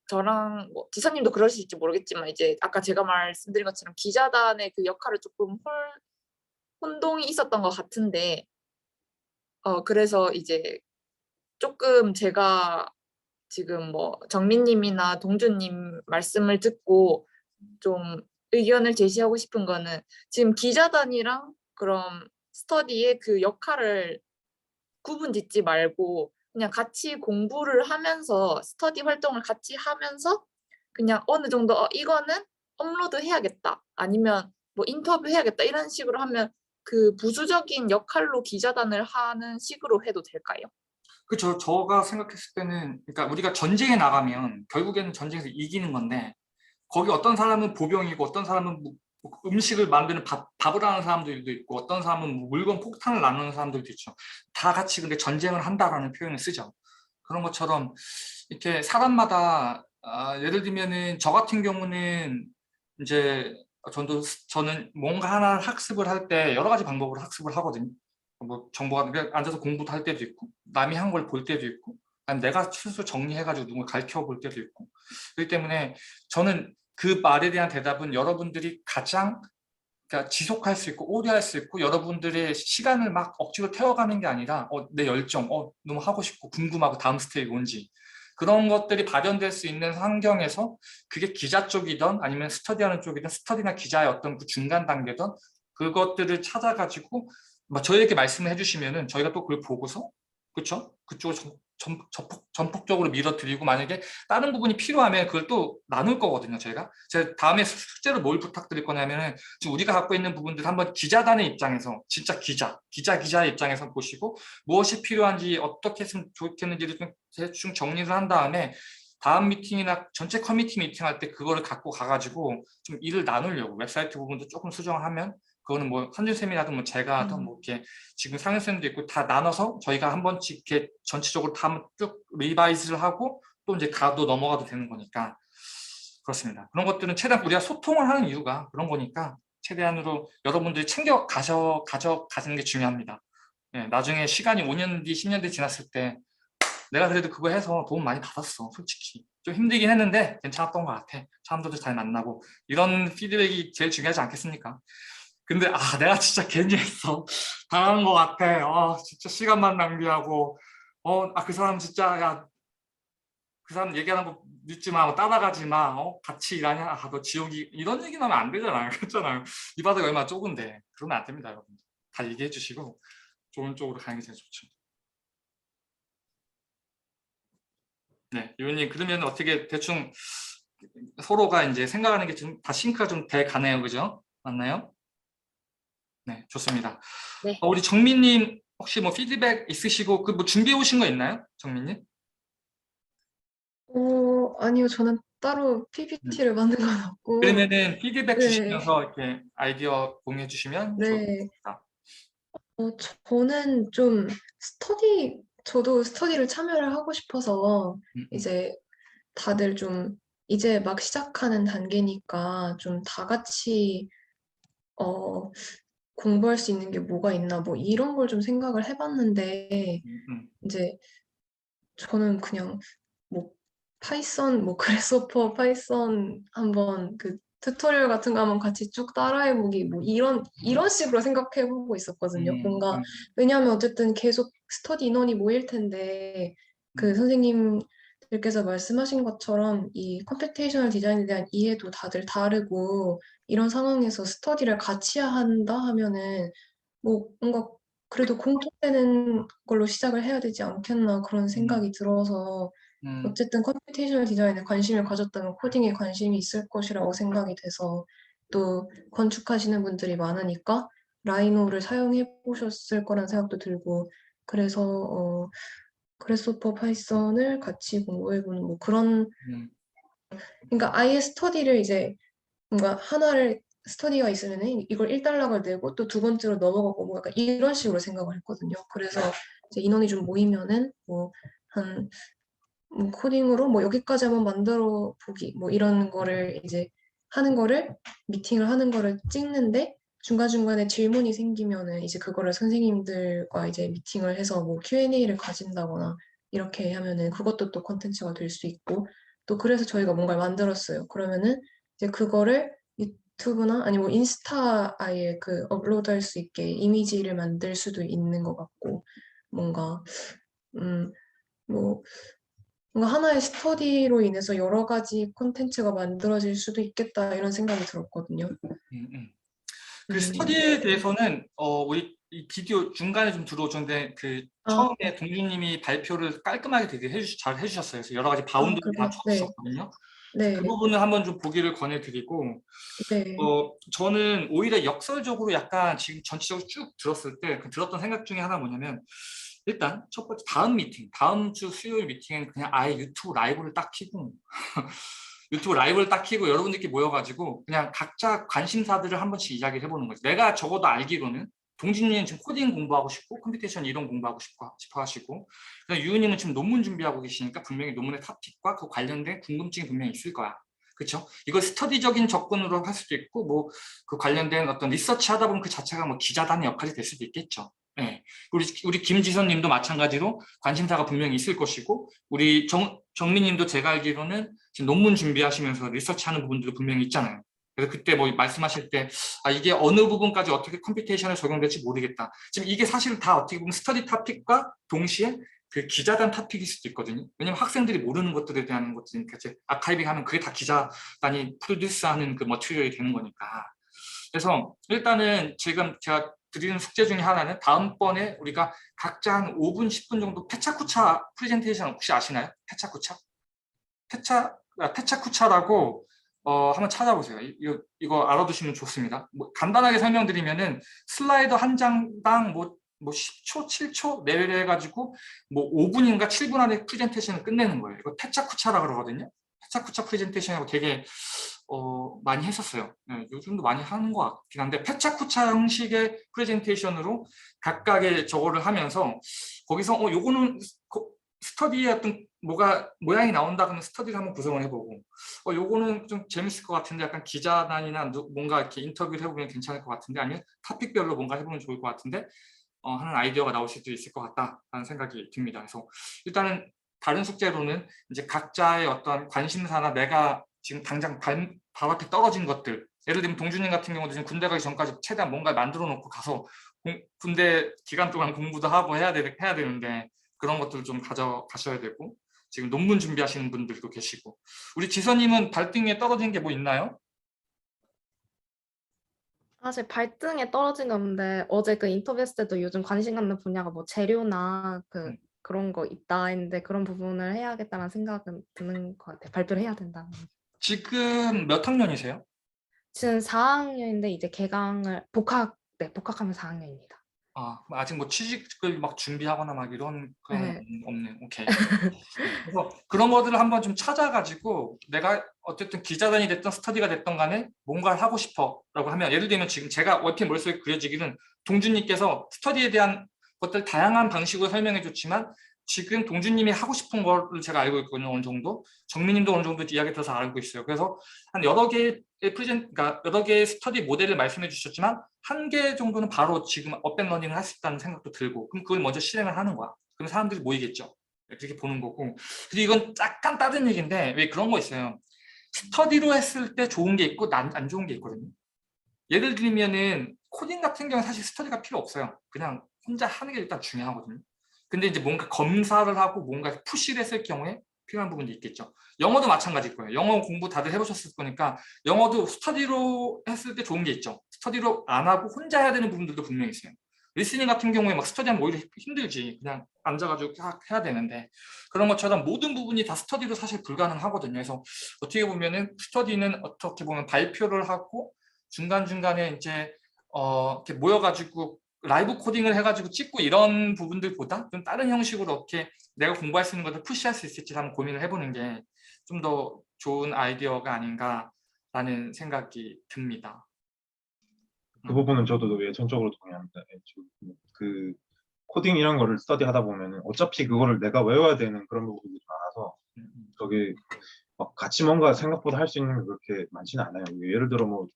저랑 뭐 지사님도 그러실지 모르겠지만 이제 아까 제가 말씀드린 것처럼 기자단의 그 역할을 조금 혼동이 있었던 것 같은데 그래서 이제 조금 제가 지금 뭐 정민님이나 동주님 말씀을 듣고 좀 의견을 제시하고 싶은 거는 지금 기자단이랑 그럼 스터디의 그 역할을 구분 짓지 말고 그냥 같이 공부를 하면서 스터디 활동을 같이 하면서 그냥 어느 정도 이거는 업로드 해야겠다 아니면 뭐 인터뷰 해야겠다 이런 식으로 하면 그 부수적인 역할로 기자단을 하는 식으로 해도 될까요? 그렇죠. 제가 생각했을 때는 그러니까 우리가 전쟁에 나가면 결국에는 전쟁에서 이기는 건데 거기 어떤 사람은 보병이고 어떤 사람은 뭐 음식을 만드는 밥을 하는 사람들도 있고 어떤 사람은 뭐 물건 폭탄을 나누는 사람들도 있죠. 다 같이 근데 전쟁을 한다라는 표현을 쓰죠. 그런 것처럼 이렇게 사람마다 예를 들면은 저 같은 경우는 이제 저는 뭔가 하나 학습을 할 때 여러 가지 방법으로 학습을 하거든요. 뭐 정보가 그냥 앉아서 공부도 할 때도 있고 남이 한 걸 볼 때도 있고 아니면 내가 스스로 정리해가지고 누군가 가르쳐 볼 때도 있고 그렇기 때문에 저는 그 말에 대한 대답은 여러분들이 가장 그러니까 지속할 수 있고 오래 할 수 있고 여러분들의 시간을 막 억지로 태워가는 게 아니라 내 열정 너무 하고 싶고 궁금하고 다음 스테이지 뭔지 그런 것들이 발현될 수 있는 환경에서 그게 기자 쪽이든 아니면 스터디하는 쪽이든 스터디나 기자의 어떤 그 중간 단계든 그것들을 찾아가지고 저희에게 말씀을 해주시면은 저희가 또 그걸 보고서 그렇죠? 그쪽을 전폭적으로 밀어드리고 만약에 다른 부분이 필요하면 그걸 또 나눌 거거든요. 제가 다음에 숙제로 뭘 부탁드릴 거냐면은 지금 우리가 갖고 있는 부분들 한번 기자단의 입장에서 진짜 기자의 입장에서 보시고 무엇이 필요한지 어떻게 했으면 좋겠는지를 좀 대충 정리를 한 다음에 다음 미팅이나 전체 커뮤니티 미팅 할 때 그거를 갖고 가가지고 좀 일을 나누려고 웹사이트 부분도 조금 수정을 하면 그거는 뭐 한준쌤이 하든 뭐 제가 하든 뭐 이렇게 지금 상현쌤도 있고 다 나눠서 저희가 한 번씩 이렇게 전체적으로 다 한번 쭉 리바이즈를 하고 또 이제 가도 넘어가도 되는 거니까 그렇습니다. 그런 것들은 최대한 우리가 소통을 하는 이유가 그런 거니까 최대한으로 여러분들이 가져가는 게 중요합니다. 예, 나중에 시간이 5년 뒤, 10년 뒤 지났을 때 내가 그래도 그거 해서 도움 많이 받았어. 솔직히 좀 힘들긴 했는데 괜찮았던 것 같아. 사람들도 잘 만나고 이런 피드백이 제일 중요하지 않겠습니까? 근데 내가 진짜 괜히 했어. 당한 것 같아. 진짜 시간만 낭비하고 그 사람 진짜 야 그 사람 얘기하는 거 믿지 마, 뭐 따라가지 마, 같이 일하냐, 너 지옥이 이런 얘기 나면 안 되잖아요. 그렇잖아요. 이 바닥이 얼마나 좁은데 그러면 안 됩니다, 여러분. 다 얘기해 주시고 좋은 쪽으로 가는 게 제일 좋죠. 네, 유은님 그러면 어떻게 대충 서로가 이제 생각하는 게 좀 다 싱크가 좀 돼 가네요, 그죠? 맞나요? 네, 좋습니다. 네. 우리 정민님 혹시 뭐 피드백 있으시고 그 뭐 준비해 오신 거 있나요, 정민님? 아니요, 저는 따로 PPT를 만든 건 없고, 그러면은 피드백 네, 주시면서 이렇게 아이디어 공유해 주시면 좋을 것 네. 같습니다. 저는 좀 저도 스터디를 참여를 하고 싶어서 음, 음, 이제 다들 좀 이제 막 시작하는 단계니까 좀 다 같이 어, 공부할 수 있는 게 뭐가 있나 뭐 이런 걸 좀 생각을 해봤는데 음. 이제 저는 그냥 뭐 파이썬 뭐 그래서퍼 파이썬 한번 그 튜토리얼 같은 거 한번 같이 쭉 따라해보기 뭐 이런 식으로 생각해보고 있었거든요. 뭔가 왜냐하면 어쨌든 계속 스터디 인원이 모일 텐데 그 선생님들께서 말씀하신 것처럼 이 컴퓨테이셔널 디자인에 대한 이해도 다들 다르고 이런 상황에서 스터디를 같이 한다 하면은 뭐 뭔가 그래도 공통되는 걸로 시작을 해야 되지 않겠나 그런 생각이 들어서 음, 어쨌든 컴퓨테이셔널 디자인에 관심을 가졌다면 코딩에 관심이 있을 것이라고 생각이 돼서 또 건축하시는 분들이 많으니까 라이노를 사용해 보셨을 거란 생각도 들고 그래서 그래스호퍼 파이썬을 같이 공부해 보는 뭐 그런 음, 그러니까 아예 스터디를 이제 뭔가 하나를 스터디가 있으면은 이걸 1달러를 내고 또 두 번째로 넘어가고 뭐 약간 이런 식으로 생각을 했거든요. 그래서 이제 인원이 좀 모이면은 뭐한 코딩으로 뭐 여기까지 한번 만들어 보기 뭐 이런 거를 이제 하는 거를 미팅을 하는 거를 찍는데 중간중간에 질문이 생기면은 이제 그거를 선생님들과 이제 미팅을 해서 뭐 Q&A를 가진다거나 이렇게 하면은 그것도 또 콘텐츠가 될 수 있고 또 그래서 저희가 뭔가를 만들었어요. 그러면은 이제 그거를 유튜브나 아니 뭐 인스타 아예 그 업로드할 수 있게 이미지를 만들 수도 있는 것 같고 뭔가 뭐 뭔가 하나의 스터디로 인해서 여러 가지 콘텐츠가 만들어질 수도 있겠다 이런 생각이 들었거든요. 음. 그 음, 스터디에 네. 대해서는 우리 이 비디오 중간에 좀 들어오셨는데 그 아, 처음에 동준님이 발표를 깔끔하게 되게 잘 해주셨어요. 그래서 여러 가지 바운드를 다 그런가요? 네, 쳐주셨거든요. 그래서 그 네, 부분을 한번 좀 보기를 권해드리고 네. 저는 오히려 역설적으로 약간 지금 전체적으로 쭉 들었을 때 들었던 생각 중에 하나 뭐냐면 일단 첫 번째 다음 주 수요일 미팅은 그냥 아예 유튜브 라이브를 딱 켜고 유튜브 라이브를 딱 켜고 여러분들끼리 모여가지고 그냥 각자 관심사들을 한 번씩 이야기를 해보는 거죠. 내가 적어도 알기로는 동진이는 지금 코딩 공부하고 싶고 컴퓨테이션 이론 공부하고 싶어 하시고 유은님은 지금 논문 준비하고 계시니까 분명히 논문의 토픽과 그 관련된 궁금증이 분명히 있을 거야. 그렇죠? 이걸 스터디적인 접근으로 할 수도 있고 뭐 그 관련된 어떤 리서치 하다 보면 그 자체가 뭐 기자단의 역할이 될 수도 있겠죠. 네. 우리 김지선님도 마찬가지로 관심사가 분명히 있을 것이고 우리 정민님도 제가 알기로는 지금 논문 준비하시면서 리서치하는 부분들도 분명히 있잖아요. 그래서 그때 뭐 말씀하실 때 이게 어느 부분까지 어떻게 컴퓨테이션에 적용될지 모르겠다. 지금 이게 사실 다 어떻게 보면 스터디 토픽과 동시에 그 기자단 토픽일 수도 있거든요. 왜냐면 학생들이 모르는 것들에 대한 것들이니까 이제 아카이빙 하면 그게 다 기자단이 프로듀스하는 그 머티리얼이 되는 거니까. 그래서 일단은 지금 제가 드리는 숙제 중에 하나는 다음번에 우리가 각자 한 5분, 10분 정도 페차쿠차 프레젠테이션 혹시 아시나요? 페차쿠차? 페차쿠차라고 한번 찾아보세요. 이거 알아두시면 좋습니다. 뭐 간단하게 설명드리면은 슬라이드 한 장당 뭐 10초, 7초 내외로 해가지고 뭐 5분인가 7분 안에 프레젠테이션을 끝내는 거예요. 이거 페차쿠차라 그러거든요. 페차쿠차 프레젠테이션이라고 되게 많이 했었어요. 네, 요즘도 많이 하는 것 같긴 한데 페차쿠차 형식의 프레젠테이션으로 각각의 저거를 하면서 거기서 요거는 스터디의 어떤 뭐가 모양이 나온다 그러면 스터디를 한번 구성을 해보고 요거는 좀 재밌을 것 같은데 약간 기자단이나 뭔가 이렇게 인터뷰를 해보면 괜찮을 것 같은데 아니면 토픽별로 뭔가 해보면 좋을 것 같은데 하는 아이디어가 나올 수도 있을 것 같다라는 생각이 듭니다. 그래서 일단은 다른 숙제로는 이제 각자의 어떤 관심사나 내가 지금 당장 발 앞에 떨어진 것들 예를 들면 동준님 같은 경우도 지금 군대 가기 전까지 최대한 뭔가 만들어 놓고 가서 군대 기간 동안 공부도 하고 해야 되는데 그런 것들을 좀 가져가셔야 되고 지금 논문 준비하시는 분들도 계시고. 우리 지선님은 발등에 떨어진 게 뭐 있나요? 사실 발등에 떨어진 건 없는데 어제 그 인터뷰했을 때도 요즘 관심 갖는 분야가 뭐 재료나 음. 그런 거 있다 했는데 그런 부분을 해야겠다는 생각은 드는 것 같아요. 발표를 해야 된다. 지금 몇 학년이세요? 지금 4학년인데 이제 복학하면 4학년입니다. 아직 뭐 취직을 막 준비하거나 막 이런 건 네. 없네. 오케이. 그래서 그런 것들을 한번 좀 찾아가지고 내가 어쨌든 기자단이 됐던 스터디가 됐던 간에 뭔가를 하고 싶어라고 하면, 예를 들면 지금 제가 얼핏 머릿속에 그려지기는 동준님께서 스터디에 대한 것들 다양한 방식으로 설명해 줬지만 지금 동준님이 하고 싶은 거를 제가 알고 있거든요. 어느 정도. 정민님도 어느 정도 이야기 들어서 알고 있어요. 그래서 한 여러 개의 그러니까 여러 개의 스터디 모델을 말씀해 주셨지만 한 개 정도는 바로 지금 업앤러닝을 할 수 있다는 생각도 들고, 그럼 그걸 먼저 실행을 하는 거야. 그럼 사람들이 모이겠죠. 그렇게 보는 거고. 그리고 이건 약간 다른 얘기인데 왜 그런 거 있어요. 스터디로 했을 때 좋은 게 있고 안 좋은 게 있거든요. 예를 들면은 코딩 같은 경우는 사실 스터디가 필요 없어요. 그냥 혼자 하는 게 일단 중요하거든요. 근데 이제 뭔가 검사를 하고 뭔가 푸시를 했을 경우에 필요한 부분도 있겠죠. 영어도 마찬가지일 거예요. 영어 공부 다들 해보셨을 거니까 영어도 스터디로 했을 때 좋은 게 있죠. 스터디로 안 하고 혼자 해야 되는 부분들도 분명히 있어요. 리스닝 같은 경우에 막 스터디하면 오히려 힘들지. 그냥 앉아가지고 해야 되는데, 그런 것처럼 모든 부분이 다 스터디로 사실 불가능하거든요. 그래서 어떻게 보면은 스터디는 어떻게 보면 발표를 하고 중간중간에 이제 이렇게 모여가지고 라이브 코딩을 해가지고 찍고 이런 부분들보다 좀 다른 형식으로 어떻게 내가 공부할 수 있는 것을 푸시할 수 있을지 한번 고민을 해보는 게 좀 더 좋은 아이디어가 아닌가라는 생각이 듭니다. 그 부분은 저도 전적으로 동의합니다. 그 코딩 이런 거를 스터디 하다 보면은 어차피 그거를 내가 외워야 되는 그런 부분들이 많아서 저게 막 같이 뭔가 생각보다 할 수 있는 게 그렇게 많지는 않아요. 예를 들어 뭐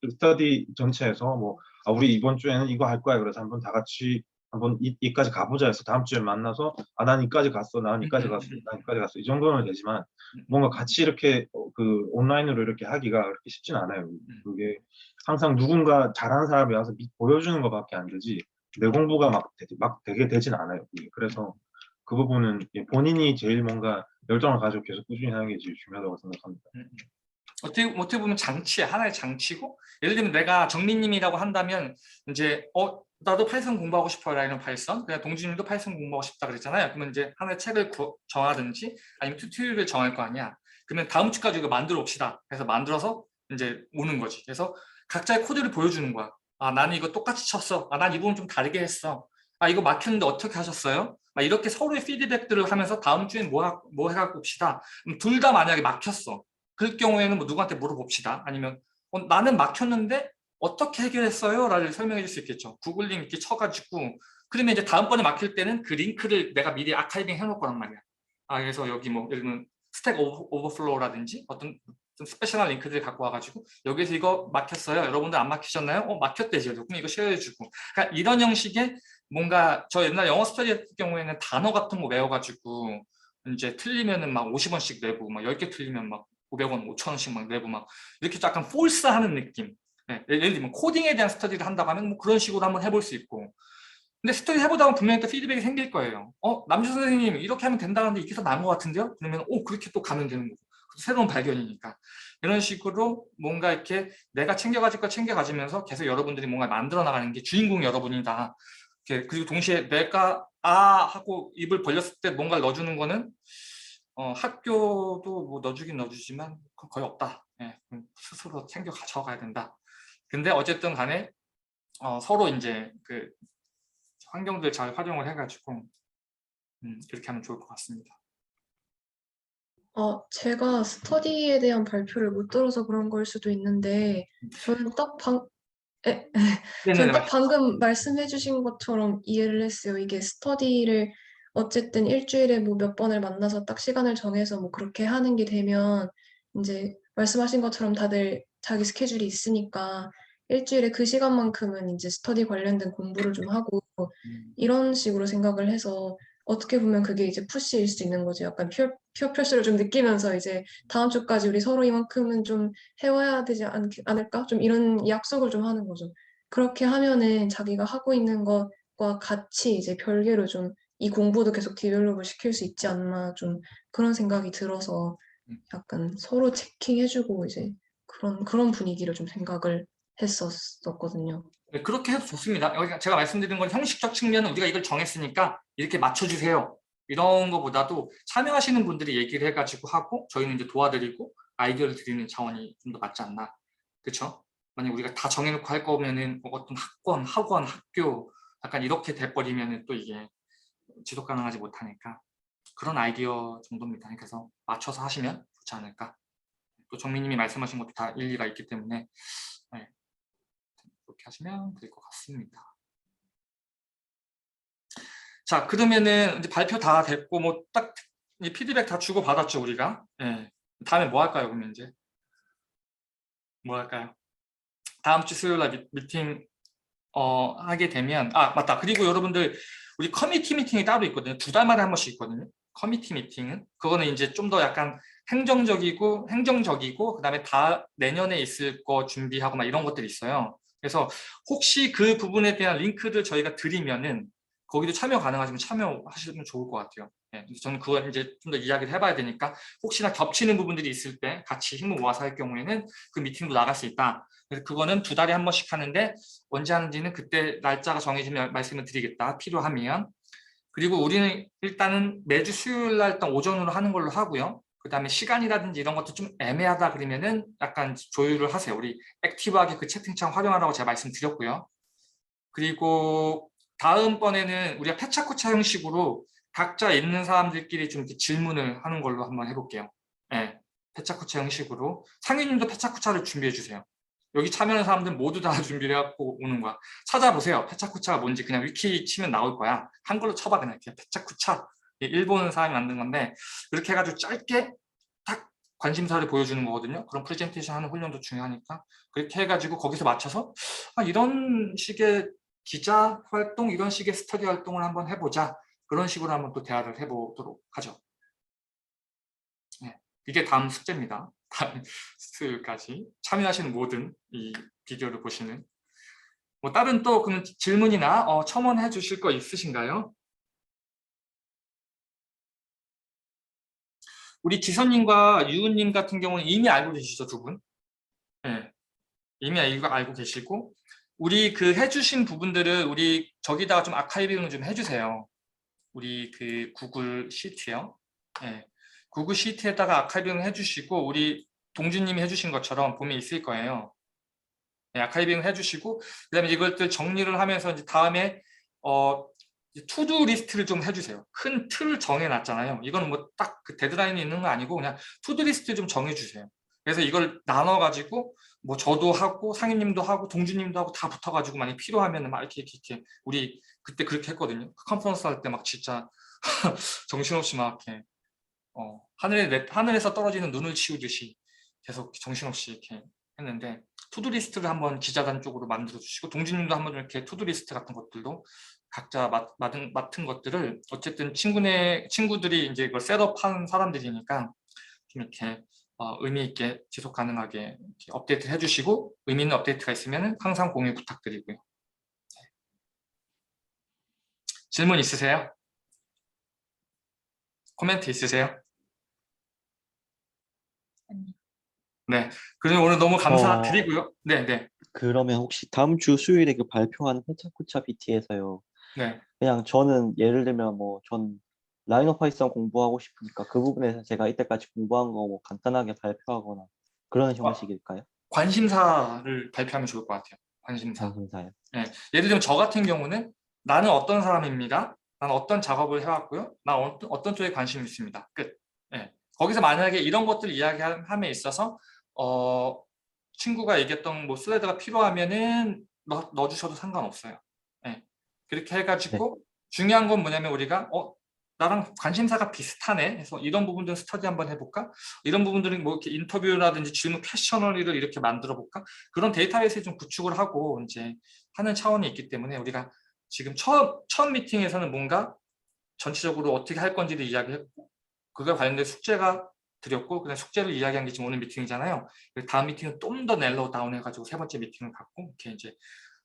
스터디 전체에서 뭐 우리 이번 주에는 이거 할 거야. 그래서 한번 다 같이 한번 이까지 가보자 해서 다음 주에 만나서 난 이까지 갔어, 난 이까지 갔어, 난 이까지 갔어, 이 정도는 되지만 뭔가 같이 이렇게 그 온라인으로 이렇게 하기가 그렇게 쉽지는 않아요. 그게 항상 누군가 잘하는 사람이 와서 보여주는 것밖에 안 되지 내 공부가 막 되게 되진 않아요. 그래서 그 부분은 본인이 제일 뭔가 열정을 가지고 계속 꾸준히 하는 게 제일 중요하다고 생각합니다. 어떻게 보면 하나의 장치고, 예를 들면 내가 정민님이라고 한다면 이제 나도 파이썬 공부하고 싶어요 라는 파이썬, 그냥 동준님도 파이썬 공부하고 싶다 그랬잖아요. 그러면 이제 하나의 책을 정하든지 아니면 튜토리얼을 정할 거 아니야. 그러면 다음 주까지 이거 만들어 봅시다. 그래서 만들어서 이제 오는 거지. 그래서 각자의 코드를 보여주는 거야. 나는 이거 똑같이 쳤어. 난 이 부분 좀 다르게 했어. 이거 막혔는데 어떻게 하셨어요? 이렇게 서로의 피드백들을 하면서 다음 주엔 뭐 해갖고 봅시다. 둘 다 만약에 막혔어. 그럴 경우에는 뭐 누구한테 물어봅시다. 아니면 나는 막혔는데 어떻게 해결했어요? 라를 설명해 줄 수 있겠죠. 구글 링 이렇게 쳐가지고, 그러면 이제 다음번에 막힐 때는 그 링크를 내가 미리 아카이빙 해놓을 거란 말이야. 그래서 여기 뭐 예를 들면 스택 오버플로우라든지 어떤 좀 스페셜한 링크들 갖고 와가지고 여기서 이거 막혔어요. 여러분들 안 막히셨나요? 막혔대죠. 그럼 이거 쉐어해주고. 그러니까 이런 형식의 뭔가, 저 옛날 영어 스터디 했을 경우에는 단어 같은 거 외워가지고 이제 틀리면은 막 50원씩 내고, 막 10개 틀리면 막 500원, 5,000원씩 막 내고 막 이렇게 약간 폴스하는 느낌. 예를 들면 코딩에 대한 스터디를 한다고 하면 뭐 그런 식으로 한번 해볼 수 있고. 근데 스터디 해보다 보면 분명히 또 피드백이 생길 거예요. 남주 선생님 이렇게 하면 된다는데 이게 더 나은 것 같은데요? 그러면 그렇게 또 가면 되는 거고. 새로운 발견이니까. 이런 식으로 뭔가 이렇게 내가 챙겨가질 거 챙겨가지면서 계속 여러분들이 뭔가 만들어 나가는 게 주인공 여러분이다. 그리고 동시에 내가 하고 입을 벌렸을 때 뭔가를 넣어주는 거는 학교도 뭐 넣어주긴 넣어주지만 거의 없다. 스스로 챙겨 가져가야 된다. 근데 어쨌든 간에 서로 이제 그 환경들 잘 활용을 해가지고 그렇게 하면 좋을 것 같습니다. 제가 스터디에 대한 발표를 못 들어서 그런 걸 수도 있는데 저는 네네네. 방금 말씀해주신 것처럼 이해를 했어요. 이게 스터디를 어쨌든 일주일에 뭐 몇 번을 만나서 딱 시간을 정해서 뭐 그렇게 하는 게 되면 이제 말씀하신 것처럼 다들 자기 스케줄이 있으니까 일주일에 그 시간만큼은 이제 스터디 관련된 공부를 좀 하고 이런 식으로 생각을 해서 어떻게 보면 그게 이제 푸시일 수 있는 거죠. 약간 피어 프레셔를 좀 느끼면서 이제 다음 주까지 우리 서로 이만큼은 좀 해와야 되지 않을까? 좀 이런 약속을 좀 하는 거죠. 그렇게 하면은 자기가 하고 있는 것과 같이 이제 별개로 좀 이 공부도 계속 디벨롭을 시킬 수 있지 않나 좀 그런 생각이 들어서 약간 서로 체킹해주고 이제 그런 분위기를 좀 생각을 했었거든요. 네, 그렇게 해도 좋습니다. 여기 제가 말씀드린 건 형식적 측면은 우리가 이걸 정했으니까 이렇게 맞춰주세요. 이런 거보다도 참여하시는 분들이 얘기를 해가지고 하고 저희는 이제 도와드리고 아이디어를 드리는 차원이 좀 더 맞지 않나. 그렇죠? 만약 우리가 다 정해놓고 할 거면은 뭐 어떤 학원, 학교 약간 이렇게 돼버리면은 또 이게 지속 가능하지 못하니까 그런 아이디어 정도입니다. 그래서 맞춰서 하시면 좋지 않을까. 또 정민님이 말씀하신 것도 다 일리가 있기 때문에 네, 그렇게 하시면 될 것 같습니다. 자, 그러면은 이제 발표 다 됐고 뭐 딱 피드백 다 주고 받았죠 우리가. 예. 다음에 뭐 할까요? 그러면 이제 뭐 할까요? 다음 주 수요일 날 미팅 하게 되면 맞다. 그리고 여러분들 우리 커뮤니티 미팅이 따로 있거든요. 2달마다 한 번씩 있거든요. 커뮤니티 미팅은 그거는 이제 좀 더 약간 행정적이고 그다음에 다 내년에 있을 거 준비하고 막 이런 것들이 있어요. 그래서 혹시 그 부분에 대한 링크를 저희가 드리면은 거기도 참여 가능하시면 참여하시면 좋을 것 같아요. 네, 저는 그걸 이제 좀 더 이야기를 해봐야 되니까 혹시나 겹치는 부분들이 있을 때 같이 힘을 모아서 할 경우에는 그 미팅도 나갈 수 있다. 그래서 그거는 2달에 한 번씩 하는데 언제 하는지는 그때 날짜가 정해지면 말씀을 드리겠다. 필요하면. 그리고 우리는 일단은 매주 수요일 날 일단 오전으로 하는 걸로 하고요. 그 다음에 시간이라든지 이런 것도 좀 애매하다 그러면은 약간 조율을 하세요. 우리 액티브하게 그 채팅창 활용하라고 제가 말씀드렸고요. 그리고 다음번에는 우리가 패차쿠차 형식으로 각자 있는 사람들끼리 좀 이렇게 질문을 하는 걸로 한번 해볼게요. 네, 패차쿠차 형식으로. 상윤님도 패차쿠차를 준비해 주세요. 여기 참여하는 사람들 모두 다 준비를 해갖고 오는 거야. 찾아보세요. 패차쿠차가 뭔지 그냥 위키 치면 나올 거야. 한글로 쳐봐 그냥 패차쿠차. 일본 사람이 만든 건데 그렇게 해가지고 짧게 딱 관심사를 보여주는 거거든요. 그런 프레젠테이션 하는 훈련도 중요하니까 그렇게 해가지고 거기서 맞춰서 이런 식의 기자 활동, 이런 식의 스터디 활동을 한번 해보자. 그런 식으로 한번 또 대화를 해보도록 하죠. 네, 이게 다음 숙제입니다. 다음 수요일까지 참여하시는 모든 이 비디오를 보시는 뭐 다른 또 그런 질문이나 첨언해 주실 거 있으신가요? 우리 지선님과 유은님 같은 경우는 이미 알고 계시죠, 두 분? 네, 이미 알고 계시고 우리 그 해주신 부분들을 우리 저기다가 좀 아카이빙을 좀 해주세요. 우리 그 구글 시트요. 네, 구글 시트에다가 아카이빙을 해주시고 우리 동주님이 해주신 것처럼 보면 있을 거예요. 네, 아카이빙을 해주시고 그다음에 이것들 정리를 하면서 이제 다음에 투두 리스트를 좀 해주세요. 큰 틀을 정해놨잖아요. 이거는 뭐 딱 그 데드라인이 있는 거 아니고 그냥 투두 리스트 좀 정해주세요. 그래서 이걸 나눠가지고 뭐 저도 하고 상희님도 하고 동주님도 하고 다 붙어가지고 만약 필요하면 막 이렇게 우리 그때 그렇게 했거든요. 컨퍼런스 할 때 막 진짜 정신없이 막 이렇게 하늘에서 떨어지는 눈을 치우듯이 계속 정신없이 이렇게 했는데 투두 리스트를 한번 기자단 쪽으로 만들어 주시고 동주님도 한번 이렇게 투두 리스트 같은 것들도 각자 맡은 것들을 어쨌든 친구들이 이제 이걸 셋업한 사람들이니까 좀 이렇게 의미 있게 지속 가능하게 이렇게 업데이트를 해주시고 의미 있는 업데이트가 있으면 항상 공유 부탁드리고요. 질문 있으세요? 코멘트 있으세요? 네, 그럼 오늘 너무 감사드리고요. 네. 그러면 혹시 다음 주 수요일에 그 발표하는 패차쿠차 PT에서요. 네. 그냥 저는 예를 들면 뭐 전 라이노 파이썬 공부하고 싶으니까 그 부분에서 제가 이때까지 공부한 거 뭐 간단하게 발표하거나 그런 형식일까요? 관심사를 발표하면 좋을 것 같아요. 관심사. 관심사요. 네. 예를 들면 저 같은 경우는 나는 어떤 사람입니다. 나는 어떤 작업을 해왔고요. 나 어떤 쪽에 관심이 있습니다. 끝. 네. 거기서 만약에 이런 것들 이야기함에 있어서 친구가 얘기했던 뭐 슬라이드가 필요하면은 넣어주셔도 상관없어요. 네. 그렇게 해가지고 중요한 건 뭐냐면 우리가 나랑 관심사가 비슷하네. 그래서 이런 부분들은 스터디 한번 해볼까? 이런 부분들은 뭐 이렇게 인터뷰라든지 질문 퀘셔너리를 이렇게 만들어 볼까? 그런 데이터베이스 좀 구축을 하고 이제 하는 차원이 있기 때문에 우리가 지금 처음 미팅에서는 뭔가 전체적으로 어떻게 할 건지를 이야기했고 그거에 관련된 숙제가 드렸고 그다음 숙제를 이야기한 게 지금 오늘 미팅이잖아요. 다음 미팅은 좀 더 넬로우 다운 해가지고 세 번째 미팅을 갖고 이렇게 이제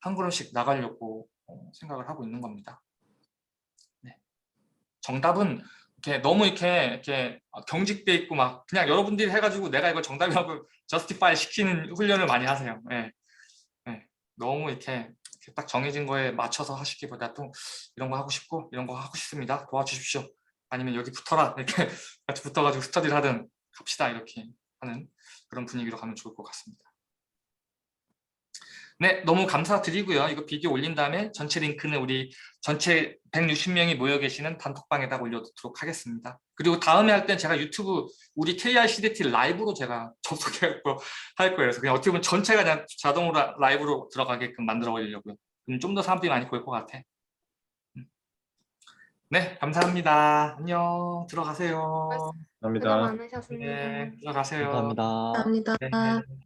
한 걸음씩 나가려고 생각을 하고 있는 겁니다. 네. 정답은 이렇게 너무 이렇게 경직돼 있고 막 그냥 여러분들이 해가지고 내가 이걸 정답이라고 저스티파이 시키는 훈련을 많이 하세요. 예. 예. 너무 이렇게 딱 정해진 거에 맞춰서 하시기보다 또 이런 거 하고 싶고 이런 거 하고 싶습니다. 도와주십시오. 아니면 여기 붙어라 이렇게 같이 붙어가지고 스터디를 하든 갑시다 이렇게 하는 그런 분위기로 가면 좋을 것 같습니다. 네, 너무 감사드리고요. 이거 비디오 올린 다음에 전체 링크는 우리 전체 160명이 모여 계시는 단톡방에다 올려두도록 하겠습니다. 그리고 다음에 할 땐 제가 유튜브 우리 KRCDT 라이브로 제가 접속해갖고 할 거예요. 그래서 그냥 어떻게 보면 전체가 그냥 자동으로 라이브로 들어가게끔 만들어 올리려고요. 그럼 좀 더 사람들이 많이 보일 것 같아. 네, 감사합니다. 안녕. 들어가세요. 수고 감사합니다. 많으셨습니다. 네, 들어가세요. 감사합니다. 감사합니다. 네.